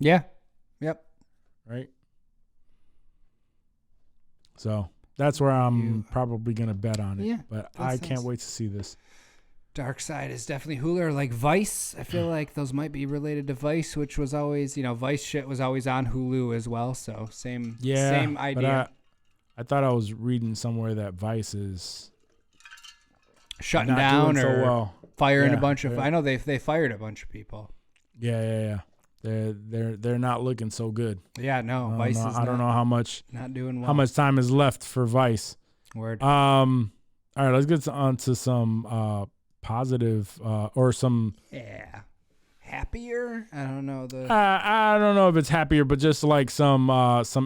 Yeah. Yep. Right. So that's where I'm probably going to bet on it. Yeah. But I can't wait to see this. Dark Side is definitely Hulu, or like Vice. I feel like those might be related to Vice, which was always, Vice shit was always on Hulu as well. So same idea. But I thought I was reading somewhere that Vice is shutting down or firing a bunch of. I know they fired a bunch of people. Yeah. They're not looking so good. Yeah, no. Vice is I don't know how much not doing well. How much time is left for Vice? Word. All right, let's get on to some positive or some happier. I don't know I don't know if it's happier, but just like some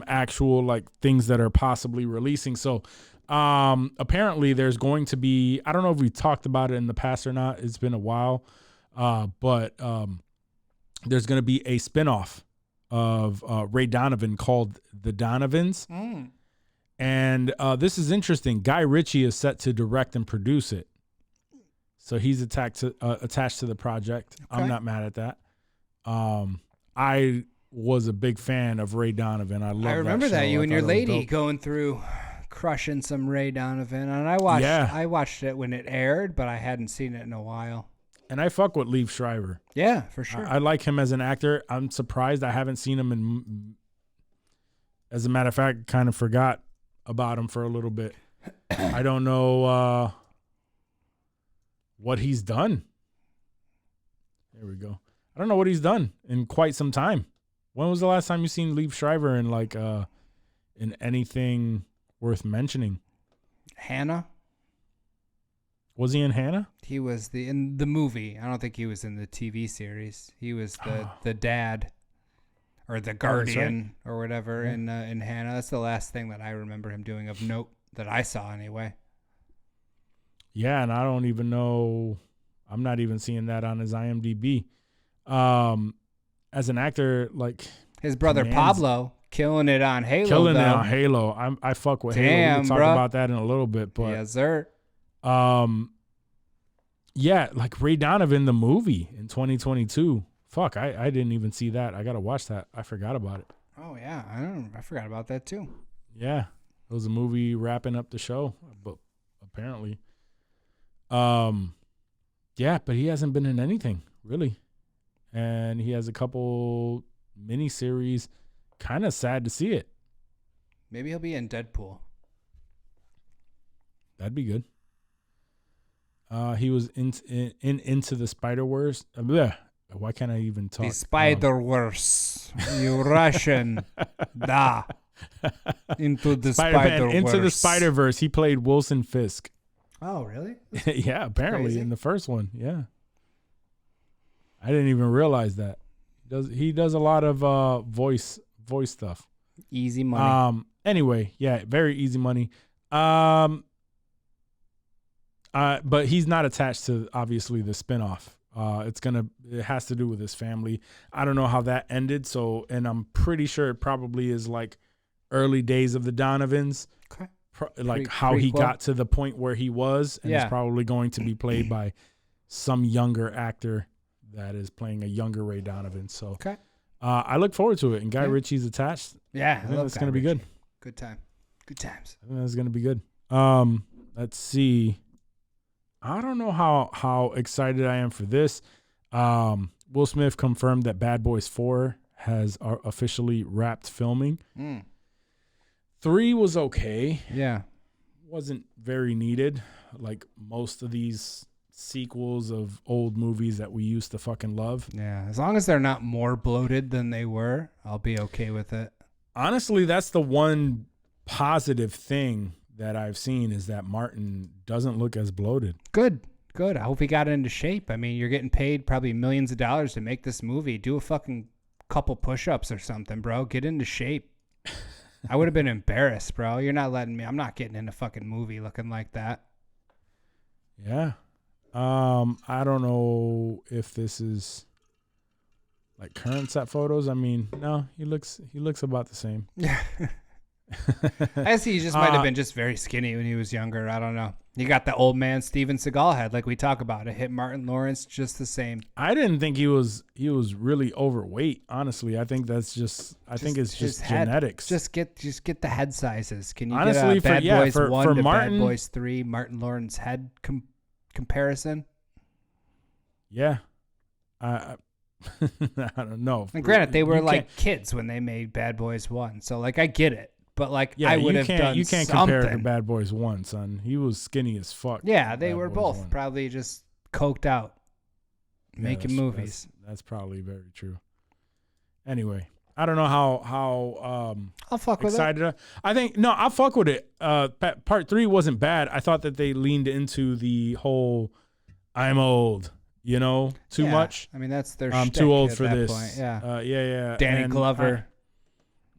actual like things that are possibly releasing. So. Apparently there's going to be, I don't know if we talked about it in the past or not. It's been a while. But there's going to be a spinoff of Ray Donovan called The Donovans. And this is interesting. Guy Ritchie is set to direct and produce it. So he's attached to the project. Okay. I'm not mad at that. I was a big fan of Ray Donovan. I remember that you and your lady going through crushing some Ray Donovan, and I watched it when it aired, but I hadn't seen it in a while. And I fuck with Liev Schreiber. Yeah, for sure. I like him as an actor. I'm surprised I haven't seen him As a matter of fact, kind of forgot about him for a little bit. I don't know what he's done. There we go. I don't know what he's done in quite some time. When was the last time you seen Liev Schreiber in like in anything worth mentioning? Hannah. Was he in Hannah? He was in the movie. I don't think he was in the TV series. He was the dad or the guardian or whatever in Hannah. That's the last thing that I remember him doing of note that I saw anyway. Yeah, and I don't even know. I'm not even seeing that on his IMDb. As an actor, like his brother Pablo killing it on Halo. Killing though. it on Halo. I fuck with Halo. We'll talk about that in a little bit, but yes, sir. Yeah, like Ray Donovan the movie in 2022. Fuck, I didn't even see that. I gotta watch that. I forgot about it. Oh yeah, I forgot about that too. Yeah, it was a movie wrapping up the show, but apparently, yeah, but he hasn't been in anything really, and he has a couple miniseries. Kind of sad to see it. Maybe he'll be in Deadpool. That'd be good. He was in Into the Spider-Verse. Why can't I even talk? The Spider-Verse. You Russian. Da. Into the Spider-Verse. Into the Spider-Verse. He played Wilson Fisk. Oh, really? Yeah, apparently crazy. in the first one. Yeah. I didn't even realize that. He does a lot of voice stuff. Easy money. Anyway, yeah, very easy money. But he's not attached to obviously the spinoff. It has to do with his family. I don't know how that ended. And I'm pretty sure it probably is like early days of the Donovans. Okay. How he prequel. got to the point where he was, and it's probably going to be played by some younger actor that is playing a younger Ray Donovan. So, okay. I look forward to it. And Guy Ritchie's attached. Yeah, I think that's going to be good. Good time. Good times. I think that's going to be good. Let's see. I don't know how excited I am for this. Will Smith confirmed that Bad Boys 4 has officially wrapped filming. 3 was okay. Yeah. Wasn't very needed. Like most of these sequels of old movies that we used to fucking love. Yeah. As long as they're not more bloated than they were, I'll be okay with it. Honestly, that's the one positive thing that I've seen is that Martin doesn't look as bloated. Good. I hope he got into shape. I mean, you're getting paid probably millions of dollars to make this movie. Do a fucking couple push-ups or something, bro. Get into shape. I would have been embarrassed, bro. You're not letting me. I'm not getting in a fucking movie looking like that. Yeah. I don't know if this is like current set photos. I mean, no, he looks about the same. I see he just might have been just very skinny when he was younger. I don't know. You got the old man Steven Seagal head, like we talk about. It hit Martin Lawrence just the same. I didn't think he was really overweight. Honestly, I think that's it's just genetics. Just get the head sizes. Can you honestly, get a Bad Boys 1 for to Martin, Bad Boys 3 Martin Lawrence head comparison? Yeah, I don't know. And granted, they were like kids when they made Bad Boys 1, so like I get it. But like yeah, I would have done you can't something. compare it to Bad Boys 1, son. He was skinny as fuck. Yeah, they were Boys both 1. probably just coked out, making movies. That's probably very true. Anyway, I don't know how I'll fuck with excited. I think no, I'll fuck with it. Part 3 wasn't bad. I thought that they leaned into the whole "I'm old," too much. I mean, that's their. I'm shtick too old at for that this. point. Yeah. Yeah. Danny Glover.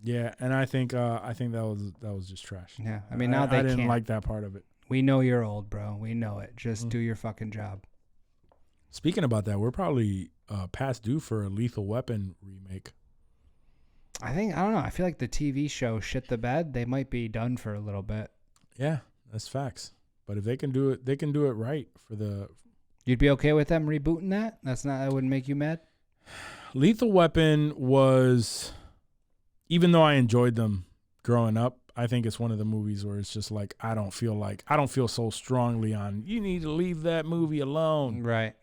And I think that was just trash. Yeah, I mean now they I didn't can't. like that part of it. We know you're old, bro. We know it. Just do your fucking job. Speaking about that, we're probably past due for a Lethal Weapon remake. I don't know. I feel like the TV show shit the bed. They might be done for a little bit. Yeah, that's facts. But if they can do it, they can do it right for the. You'd be okay with them rebooting that? That wouldn't make you mad? Lethal Weapon was. Even though I enjoyed them growing up, I think it's one of the movies where it's just like I don't feel so strongly on you need to leave that movie alone. Right.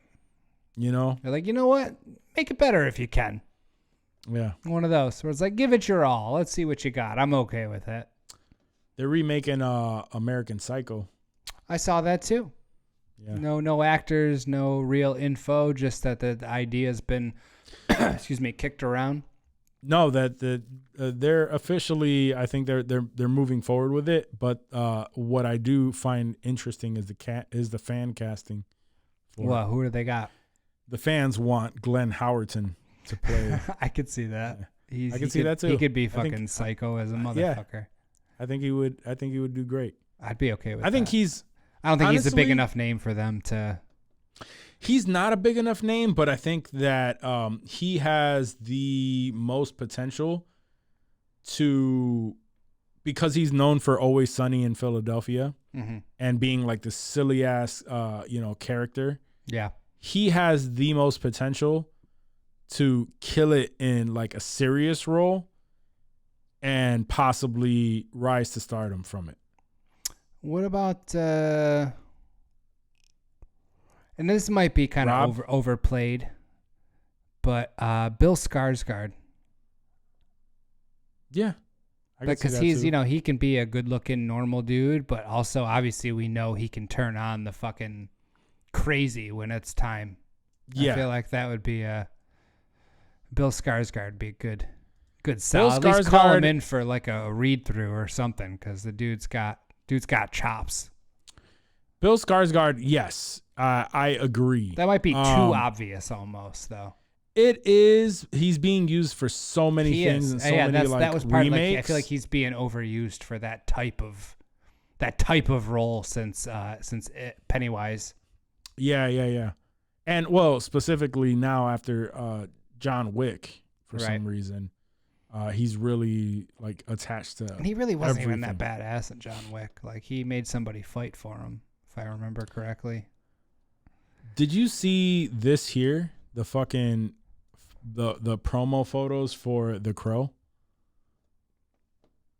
They're like, you know what? Make it better if you can. Yeah. One of those where it's like, give it your all. Let's see what you got. I'm okay with it. They're remaking American Psycho. I saw that too. Yeah. No actors, no real info, just that the idea's been kicked around. No, that they're officially. I think they're moving forward with it. But what I do find interesting is the fan casting. Well, who do they got? The fans want Glenn Howerton to play. I could see that. I can see that too. He could be fucking psycho as a motherfucker. Yeah. I think he would do great. I'd be okay with that. I don't think honestly, he's a big enough name for them to. He's not a big enough name, but I think that he has the most potential because he's known for Always Sunny in Philadelphia and being like the silly ass, character. Yeah. He has the most potential to kill it in like a serious role and possibly rise to stardom from it. What about and this might be kind of overplayed, but Bill Skarsgård. Yeah. Because he's, he can be a good-looking normal dude, but also obviously we know he can turn on the fucking crazy when it's time. Yeah. I feel like that would be Bill Skarsgård would be a good sell. At least call him in for like a read-through or something, because the dude's got chops. Bill Skarsgård, yes, I agree. That might be too obvious almost, though. It is. He's being used for so many things and so many that was part remakes. Of, I feel like he's being overused for that type of role since Pennywise. Yeah. And well, specifically now after John Wick, for some reason, he's really like attached to. And he really wasn't everything. even that badass in John Wick. Like he made somebody fight for him, if I remember correctly. Did you see this here? The fucking the promo photos for The Crow.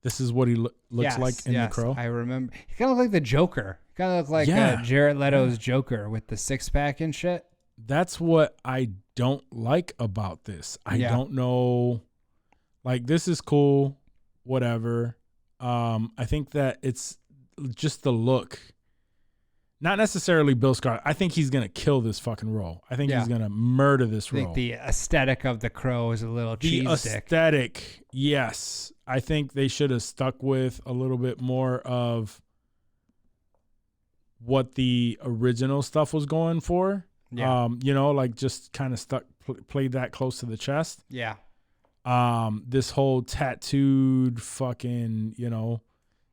This is what he looks like in The Crow. I remember. He kind of looked like the Joker. He kind of looked like Jared Leto's Joker with the six-pack and shit. That's what I don't like about this. I don't know. Like, this is cool, whatever. I think that it's just the look. Not necessarily Bill Skarsgård. I think he's going to kill this fucking role. I think he's going to murder this role. I think the aesthetic of The Crow is a little cheese stick. The aesthetic, yes. I think they should have stuck with a little bit more of what the original stuff was going for. Yeah. Like just kind of played that close to the chest. Yeah. This whole tattooed fucking,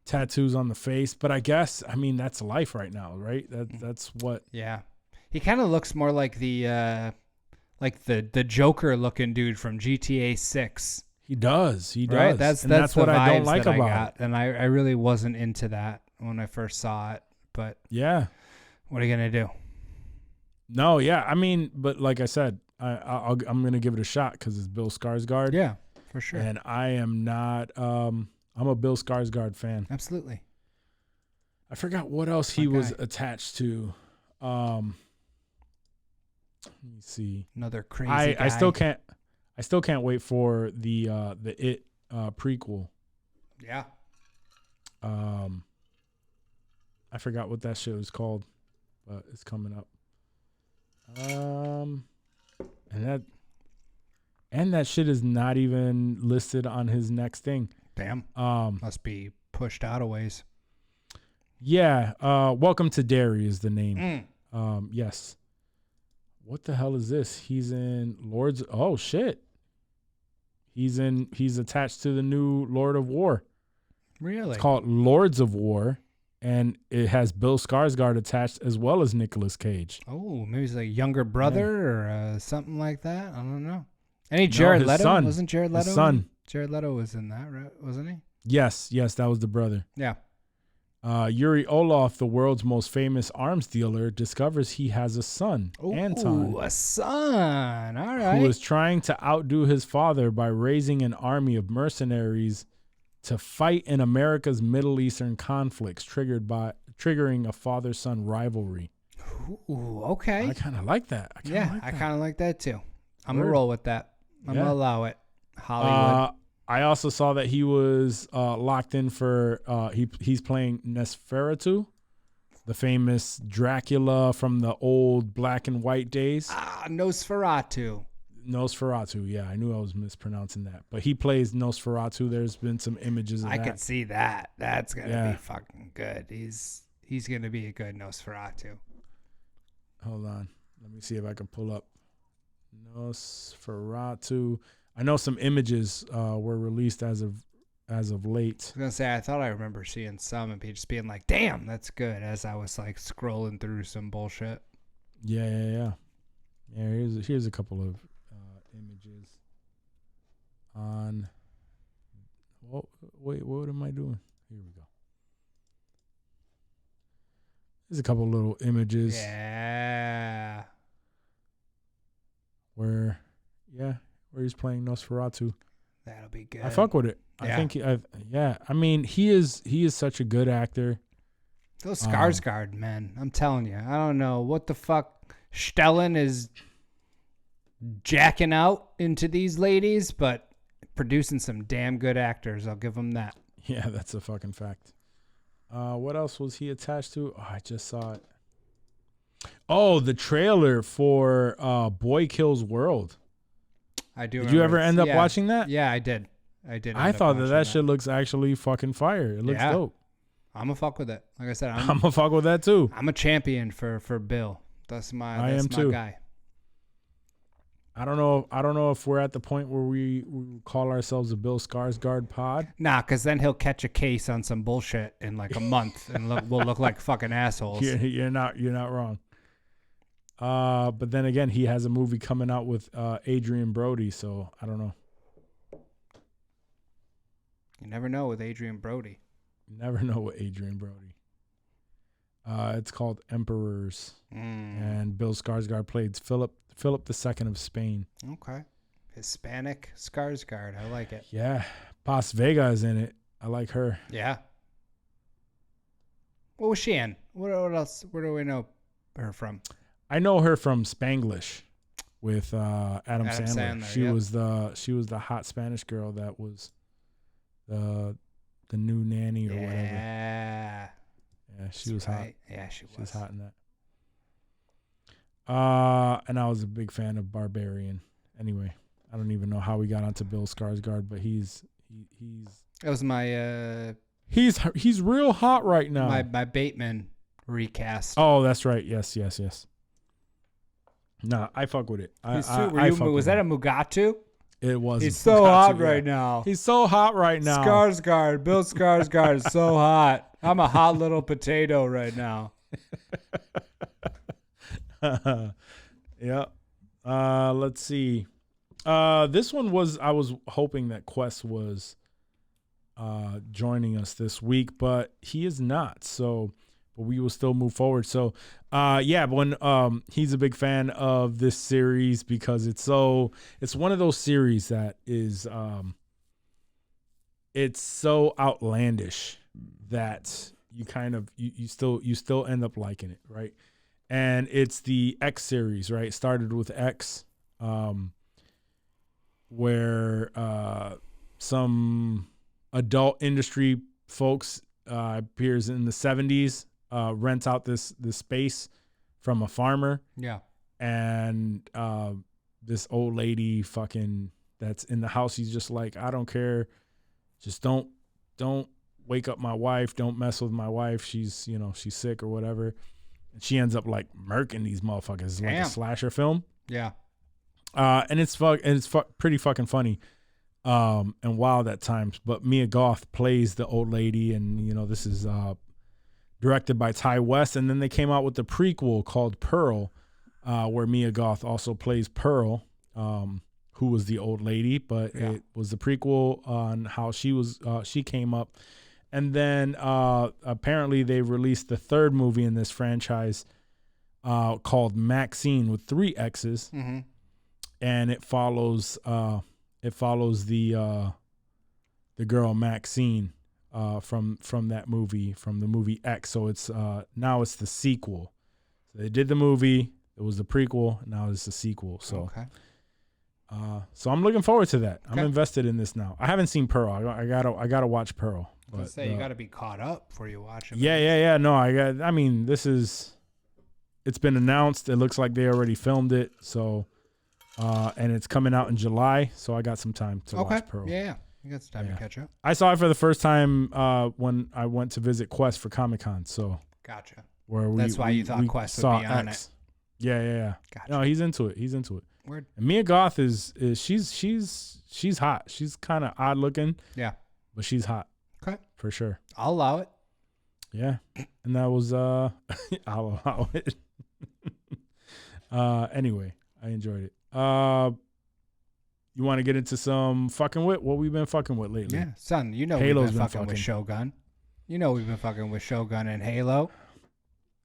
tattoos on the face, but I guess that's life right now, right? That's what. Yeah, he kind of looks more like the Joker looking dude from GTA 6. He does. Right? That's what I don't like about it. And I really wasn't into that when I first saw it, but yeah, what are you gonna do? No, yeah, but like I said, I'm gonna give it a shot because it's Bill Skarsgård. Yeah, for sure. And I am not. I'm a Bill Skarsgård fan. Absolutely. I forgot what else he was attached to. Let me see. Another crazy guy. I still can't wait for the It prequel. Yeah. I forgot what that shit was called, but it's coming up. And that shit is not even listed on his next thing. Damn. Must be pushed out a ways. Yeah. Welcome to Derry is the name. Yes. What the hell is this? He's in Lords. Oh shit. He's attached to the new Lord of War. Really? It's called Lords of War, and it has Bill Skarsgård attached as well as Nicolas Cage. Oh, maybe he's like a younger brother or something like that. I don't know. Any Jared Leto? Son. Wasn't Jared Leto? His son. Jared Leto was in that, right? Wasn't he? Yes, that was the brother. Yeah. Yuri Olaf, the world's most famous arms dealer, discovers he has a son, Anton. A son. All right. Who is trying to outdo his father by raising an army of mercenaries to fight in America's Middle Eastern conflicts, triggering a father-son rivalry. Ooh, okay. I kind of like that. I kind of like that too. I'm going to roll with that. I'm going to allow it. Hollywood. I also saw that he was locked in for he's playing Nosferatu, the famous Dracula from the old black and white days. Nosferatu. Nosferatu, yeah, I knew I was mispronouncing that, but he plays Nosferatu. There's been some images of I that. could see that. That's gonna be fucking good. He's gonna be a good Nosferatu. Hold on, let me see if I can pull up Nosferatu. I know some images were released as of late. I was gonna say I thought I remember seeing some and just being like, "Damn, that's good." As I was like scrolling through some bullshit. Yeah. Here's a couple of images on. Wait, what am I doing? Here we go. There's a couple little images. Yeah. Where he's playing Nosferatu. That'll be good. I fuck with it. Yeah. I think I mean, he is such a good actor. Those Skarsgård, man. I'm telling you. I don't know what the fuck Stellan is jacking out into these ladies, but producing some damn good actors. I'll give him that. Yeah, that's a fucking fact. What else was he attached to? Oh, I just saw it. Oh, the trailer for Boy Kills World. I do. Did you ever end up watching that? Yeah, I did. I thought that shit looks actually fucking fire. It looks dope. I'm a fuck with it. Like I said, I'm a fuck with that too. I'm a champion for Bill. That's my guy. I don't know if we're at the point where we call ourselves a Bill Skarsgård pod. Nah, because then he'll catch a case on some bullshit in like a month, and we'll look like fucking assholes. You're not wrong. But then again, he has a movie coming out with Adrian Brody, so I don't know. You never know with Adrian Brody. Never know with Adrian Brody. It's called Emperors, and Bill Skarsgård played Philip II of Spain. Okay, Hispanic Skarsgård. I like it. Yeah, Paz Vega is in it. I like her. Yeah. What was she in? What else? Where do we know her from? I know her from Spanglish with Adam Sandler. She was the hot Spanish girl that was the new nanny or whatever. Yeah. Yeah, she was hot. Yeah, she was. She was hot in that. And I was a big fan of Barbarian. Anyway, I don't even know how we got onto Bill Skarsgård, but he's That was my he's real hot right now. my Bateman recast. Oh, that's right. Yes. Nah, I fuck with it. Was that a Mugatu? It was. He's so hot right now. He's so hot right now. Skarsgård, Bill Skarsgård is so hot. I'm a hot little potato right now. Yeah. Let's see. This one I was hoping that Quest was joining us this week, but he is not. So, but we will still move forward. So, when he's a big fan of this series because it's one of those series that is it's so outlandish that you kind of you still end up liking it, right? And it's the X series, right? It started with X, where some adult industry folks appears in the 70s, rents out this space from a farmer. Yeah. And this old lady fucking that's in the house, he's just like, I don't care. Just don't wake up my wife. Don't mess with my wife. She's sick or whatever. And she ends up like murking these motherfuckers. It's like a slasher film. Yeah. And it's pretty fucking funny. And wild at times. But Mia Goth plays the old lady, and this is directed by Ty West. And then they came out with the prequel called Pearl, where Mia Goth also plays Pearl, who was the old lady, but it was the prequel on how she came up. And then apparently they released the third movie in this franchise called Maxine with 3 X's. Mm-hmm. And it follows the girl Maxine from that movie, from the movie X. So it's now it's the sequel. So they did the movie, it was the prequel, now it's the sequel. So okay. So I'm looking forward to that. I'm Okay. invested in this now. I haven't seen Pearl. I gotta watch Pearl. Let's say you got to be caught up before you watch it. Yeah. No, I mean, it's been announced. It looks like they already filmed it. So, and it's coming out in July. So I got some time to watch Pearl. Yeah. You got some time to catch up. I saw it for the first time when I went to visit Quest for Comic-Con. So Gotcha. that's why you thought Quest would be on it. Yeah. Gotcha. No, he's into it. Word. And Mia Goth is she's hot. She's kind of odd looking. Yeah. But she's hot. Okay. For sure. I'll allow it. Yeah. And that was I'll allow it. Anyway, I enjoyed it. You want to get into some fucking with what we've been fucking with lately? Yeah, son, you know Halo's we've been been fucking with fucking. Shogun. You know we've been fucking with Shogun and Halo.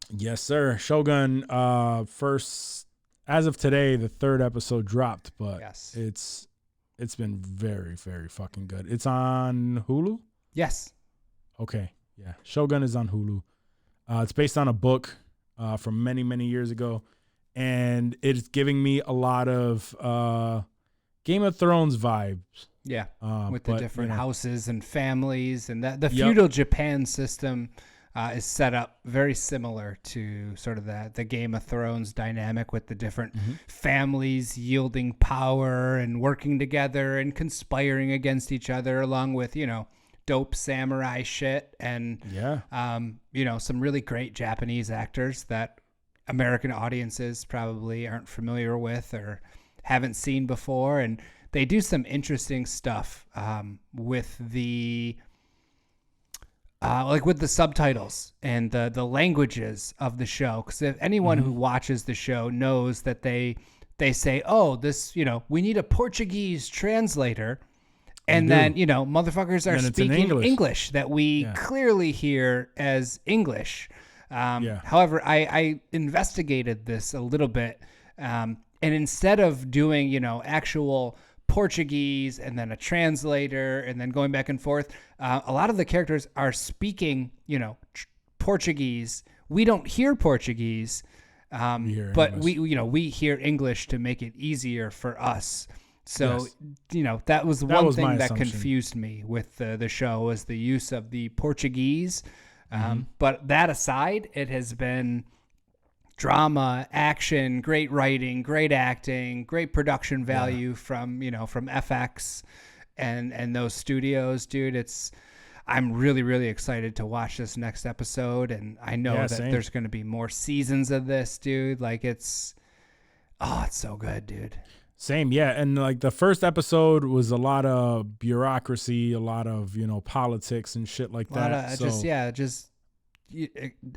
Yes, sir. Shogun first as of today, the 3rd episode dropped, but Yes. it's been very, very fucking good. It's on Hulu? Yes. Okay. Yeah. Shogun is on Hulu. It's based on a book from many, many years ago. And it's giving me a lot of Game of Thrones vibes. Yeah. With but, the different you know, houses and families, and that the Yep. feudal Japan system is set up very similar to sort of the Game of Thrones dynamic, with the different families yielding power and working together and conspiring against each other, along with, you know, dope samurai shit and some really great Japanese actors that American audiences probably aren't familiar with or haven't seen before. And they do some interesting stuff with the with the subtitles and the languages of the show. Because if anyone who watches the show knows that they say, oh, this, you know, we need a Portuguese translator. And then, you know, motherfuckers are speaking English that we clearly hear as English. However, I investigated this a little bit. And instead of doing, you know, actual Portuguese and then a translator and then going back and forth, a lot of the characters are speaking, you know, Portuguese. We don't hear Portuguese, but we hear English to make it easier for us. So, you know, that was one thing that confused me with the show, was the use of the Portuguese. But that aside, it has been drama, action, great writing, great acting, great production value from FX and those studios, dude. I'm really, really excited to watch this next episode. And I know that there's going to be more seasons of this, dude. Like it's so good, dude. Same, yeah. And like the first episode was a lot of bureaucracy, a lot of, you know, politics and shit like that. Just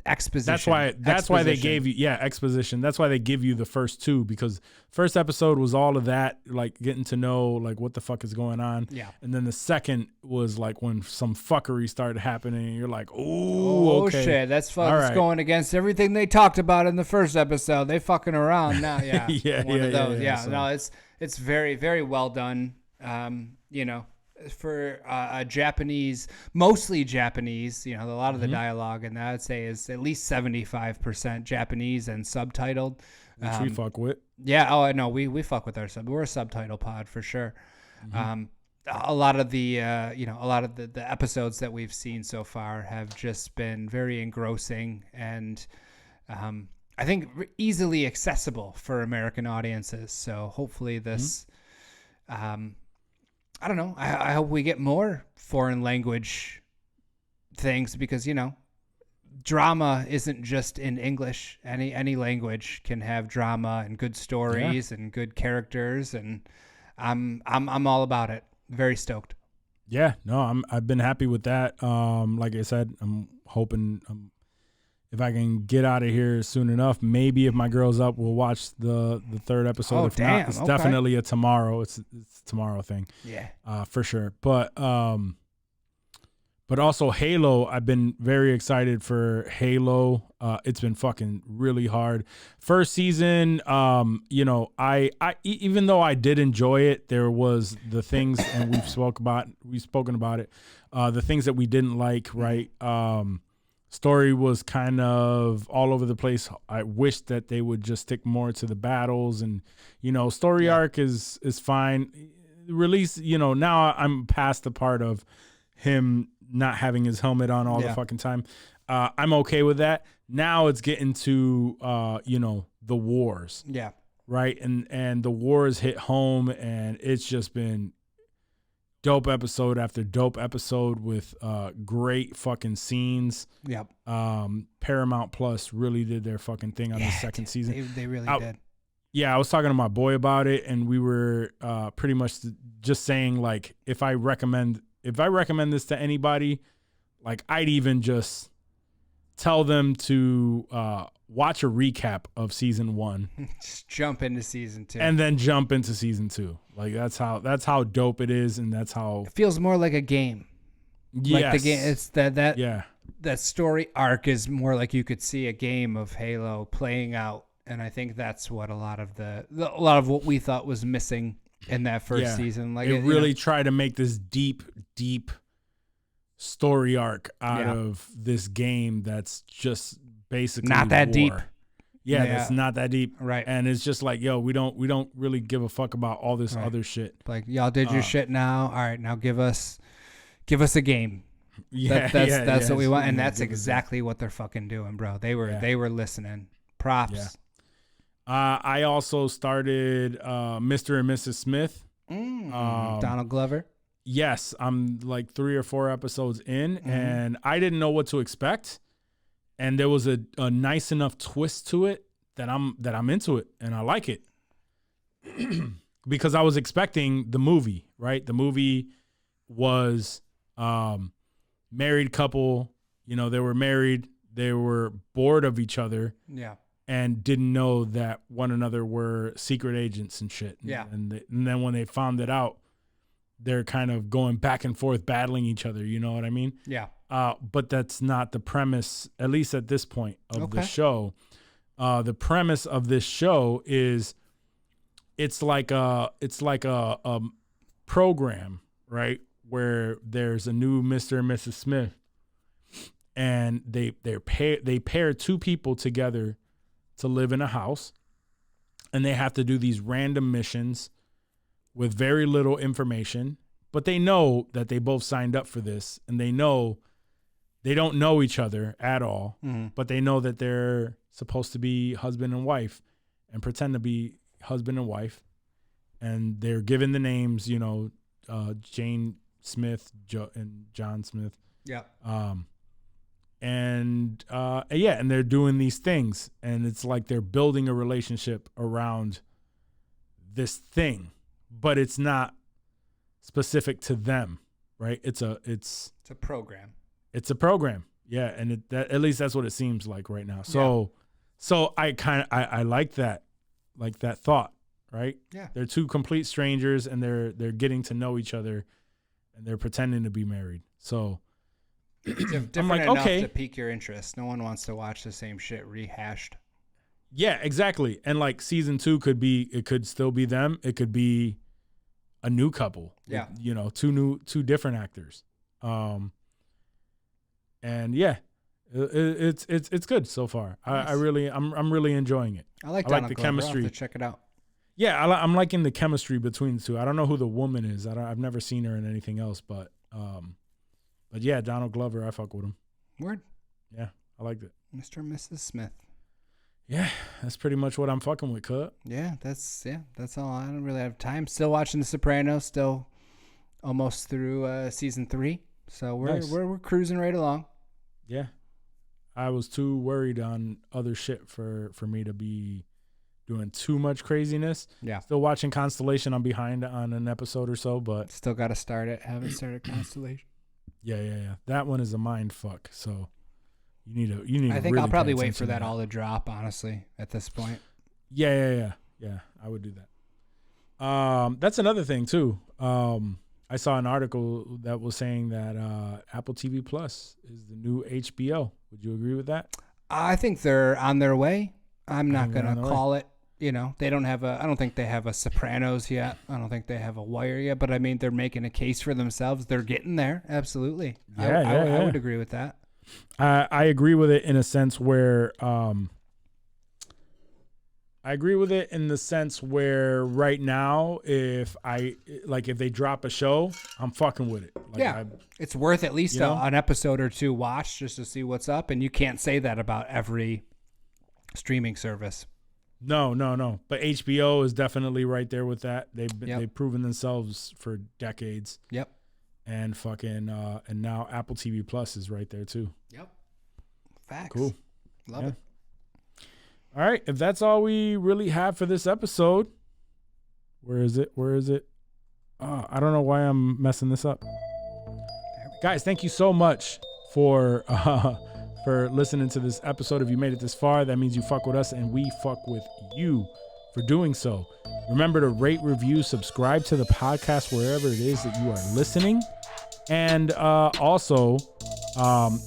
exposition. That's why they gave you exposition. That's why they give you the first two, because first episode was all of that, like getting to know like what the fuck is going on. Yeah. And then the second was like when some fuckery started happening and you're like, oh okay. Shit, that's going against everything they talked about in the first episode. They fucking around now. Yeah. One of those. So. No, it's very, very well done. You know, for Japanese, mostly Japanese, you know, a lot of the dialogue, and I would say is at least 75% Japanese and subtitled. Which we fuck with. Yeah. Oh, no, we fuck with our sub. We're a subtitle pod for sure. A lot of the the episodes that we've seen so far have just been very engrossing and I think easily accessible for American audiences. So hopefully this, I don't know. I hope we get more foreign language things, because, you know, drama isn't just in English. Any language can have drama and good stories and good characters, and I'm all about it. Very stoked. Yeah, no, I've been happy with that. Like I said, I'm hoping if I can get out of here soon enough, maybe if my girl's up, we'll watch the third episode. If not, it's definitely a tomorrow. It's a tomorrow thing. Yeah. For sure. But also Halo, I've been very excited for Halo. It's been fucking really hard. First season, you know, I even though I did enjoy it, there was the things, and we've spoken about it, the things that we didn't like, right? Story was kind of all over the place. I wish that they would just stick more to the battles, and story arc is fine. Release, now I'm past the part of him not having his helmet on all the fucking time. I'm okay with that. Now it's getting to the wars. Yeah. Right, and the wars hit home, and it's just been dope episode after dope episode with great fucking scenes. Yep. Paramount Plus really did their fucking thing on the second season. They really did. Yeah, I was talking to my boy about it, and we were pretty much just saying, like, if I recommend this to anybody, like, I'd even just tell them to watch a recap of season 1. Just jump into season 2. And then jump into season 2. Like, that's how dope it is, and that's how it feels more like a game. Yes. Like the game, it's that story arc is more like you could see a game of Halo playing out, and I think that's what a lot of what we thought was missing in that first season. Like it really tried to make this deep story arc out of this game that's just basically not that war. deep. Yeah, that's not that deep. Right. And it's just like, yo, we don't really give a fuck about all this other shit. Like, y'all did your shit now. All right, now give us a game. Yeah, that's what we want, and that's exactly what they're fucking doing, bro. They were listening. Props. Yeah. I also started Mr. and Mrs. Smith. Donald Glover. Yes, I'm like 3 or 4 episodes in, and I didn't know what to expect. And there was a nice enough twist to it that I'm into it, and I like it. Because I was expecting the movie, right? The movie was married couple, they were married, they were bored of each other. Yeah. And didn't know that one another were secret agents and shit. Yeah. And then when they found it out, they're kind of going back and forth battling each other. You know what I mean? Yeah. But that's not the premise, at least at this point of the show. The premise of this show is it's like a program, right? Where there's a new Mr. and Mrs. Smith, and they pair 2 people together to live in a house, and they have to do these random missions with very little information, but they know that they both signed up for this, and they know they don't know each other at all, but they know that they're supposed to be husband and wife and pretend to be husband and wife, and they're given the names, Jane Smith and John Smith. Yeah. And they're doing these things, and it's like they're building a relationship around this thing, but it's not specific to them, right? It's a program. It's a program. Yeah. And at least that's what it seems like right now. So I like that thought, right? Yeah. They're 2 complete strangers, and they're getting to know each other, and they're pretending to be married. So different I'm like, enough okay, to pique your interest. No one wants to watch the same shit rehashed. Yeah, exactly. And like season 2 could still be them. It could be a new couple. Yeah. With, 2 different actors. And yeah, it's good so far. Nice. I'm really enjoying it. I like the chemistry. I'll have to check it out. Yeah, I'm liking the chemistry between the 2. I don't know who the woman is. I've never seen her in anything else, but yeah, Donald Glover, I fuck with him. Word. Yeah, I liked it. Mr. and Mrs. Smith. Yeah, that's pretty much what I'm fucking with, cut. Yeah, that's all. I don't really have time. Still watching The Sopranos. Still almost through season 3. So we're cruising right along. Yeah, I was too worried on other shit for me to be doing too much craziness. Yeah. Still watching Constellation. I'm behind on an episode or so, but still got to start it. Haven't started Constellation. Yeah. That one is a mind fuck. So you need. I think really I'll probably pay wait for attention that all to drop. Honestly, at this point. Yeah. I would do that. That's another thing too. I saw an article that was saying that Apple TV Plus is the new HBO. Would you agree with that? I think they're on their way. I'm not going to call it. They don't have I don't think they have a Sopranos yet. I don't think they have a Wire yet, but I mean, they're making a case for themselves. They're getting there. Absolutely. I would agree with that. I agree with it in a sense where right now, if they drop a show, I'm fucking with it. It's worth at least an episode or two watch just to see what's up, and you can't say that about every streaming service. No. But HBO is definitely right there with that. They've proven themselves for decades. Yep. And fucking and now Apple TV Plus is right there too. Yep. Facts. Cool. Love it. All right, if that's all we really have for this episode, where is it? I don't know why I'm messing this up. Guys, thank you so much for listening to this episode. If you made it this far, that means you fuck with us and we fuck with you for doing so. Remember to rate, review, subscribe to the podcast wherever it is that you are listening. And also,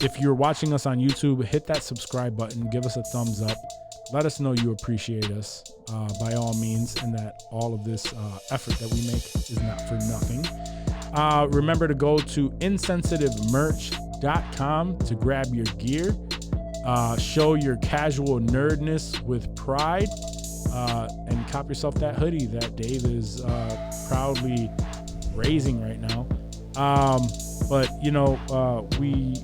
if you're watching us on YouTube, hit that subscribe button, give us a thumbs up. Let us know you appreciate us by all means, and that all of this effort that we make is not for nothing. Remember to go to insensitivemerch.com to grab your gear. Show your casual nerdness with pride, and cop yourself that hoodie that Dave is proudly raising right now. But we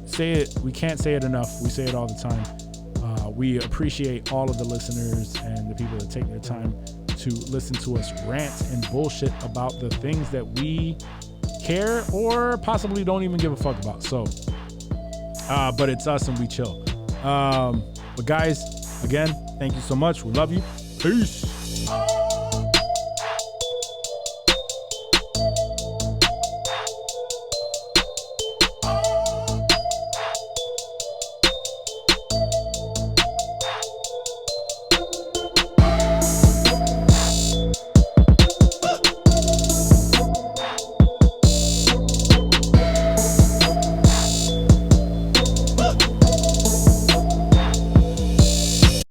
can't say it enough. We say it all the time. We appreciate all of the listeners and the people that take their time to listen to us rant and bullshit about the things that we care or possibly don't even give a fuck about. So, but it's us and we chill. But guys, again, thank you so much. We love you. Peace.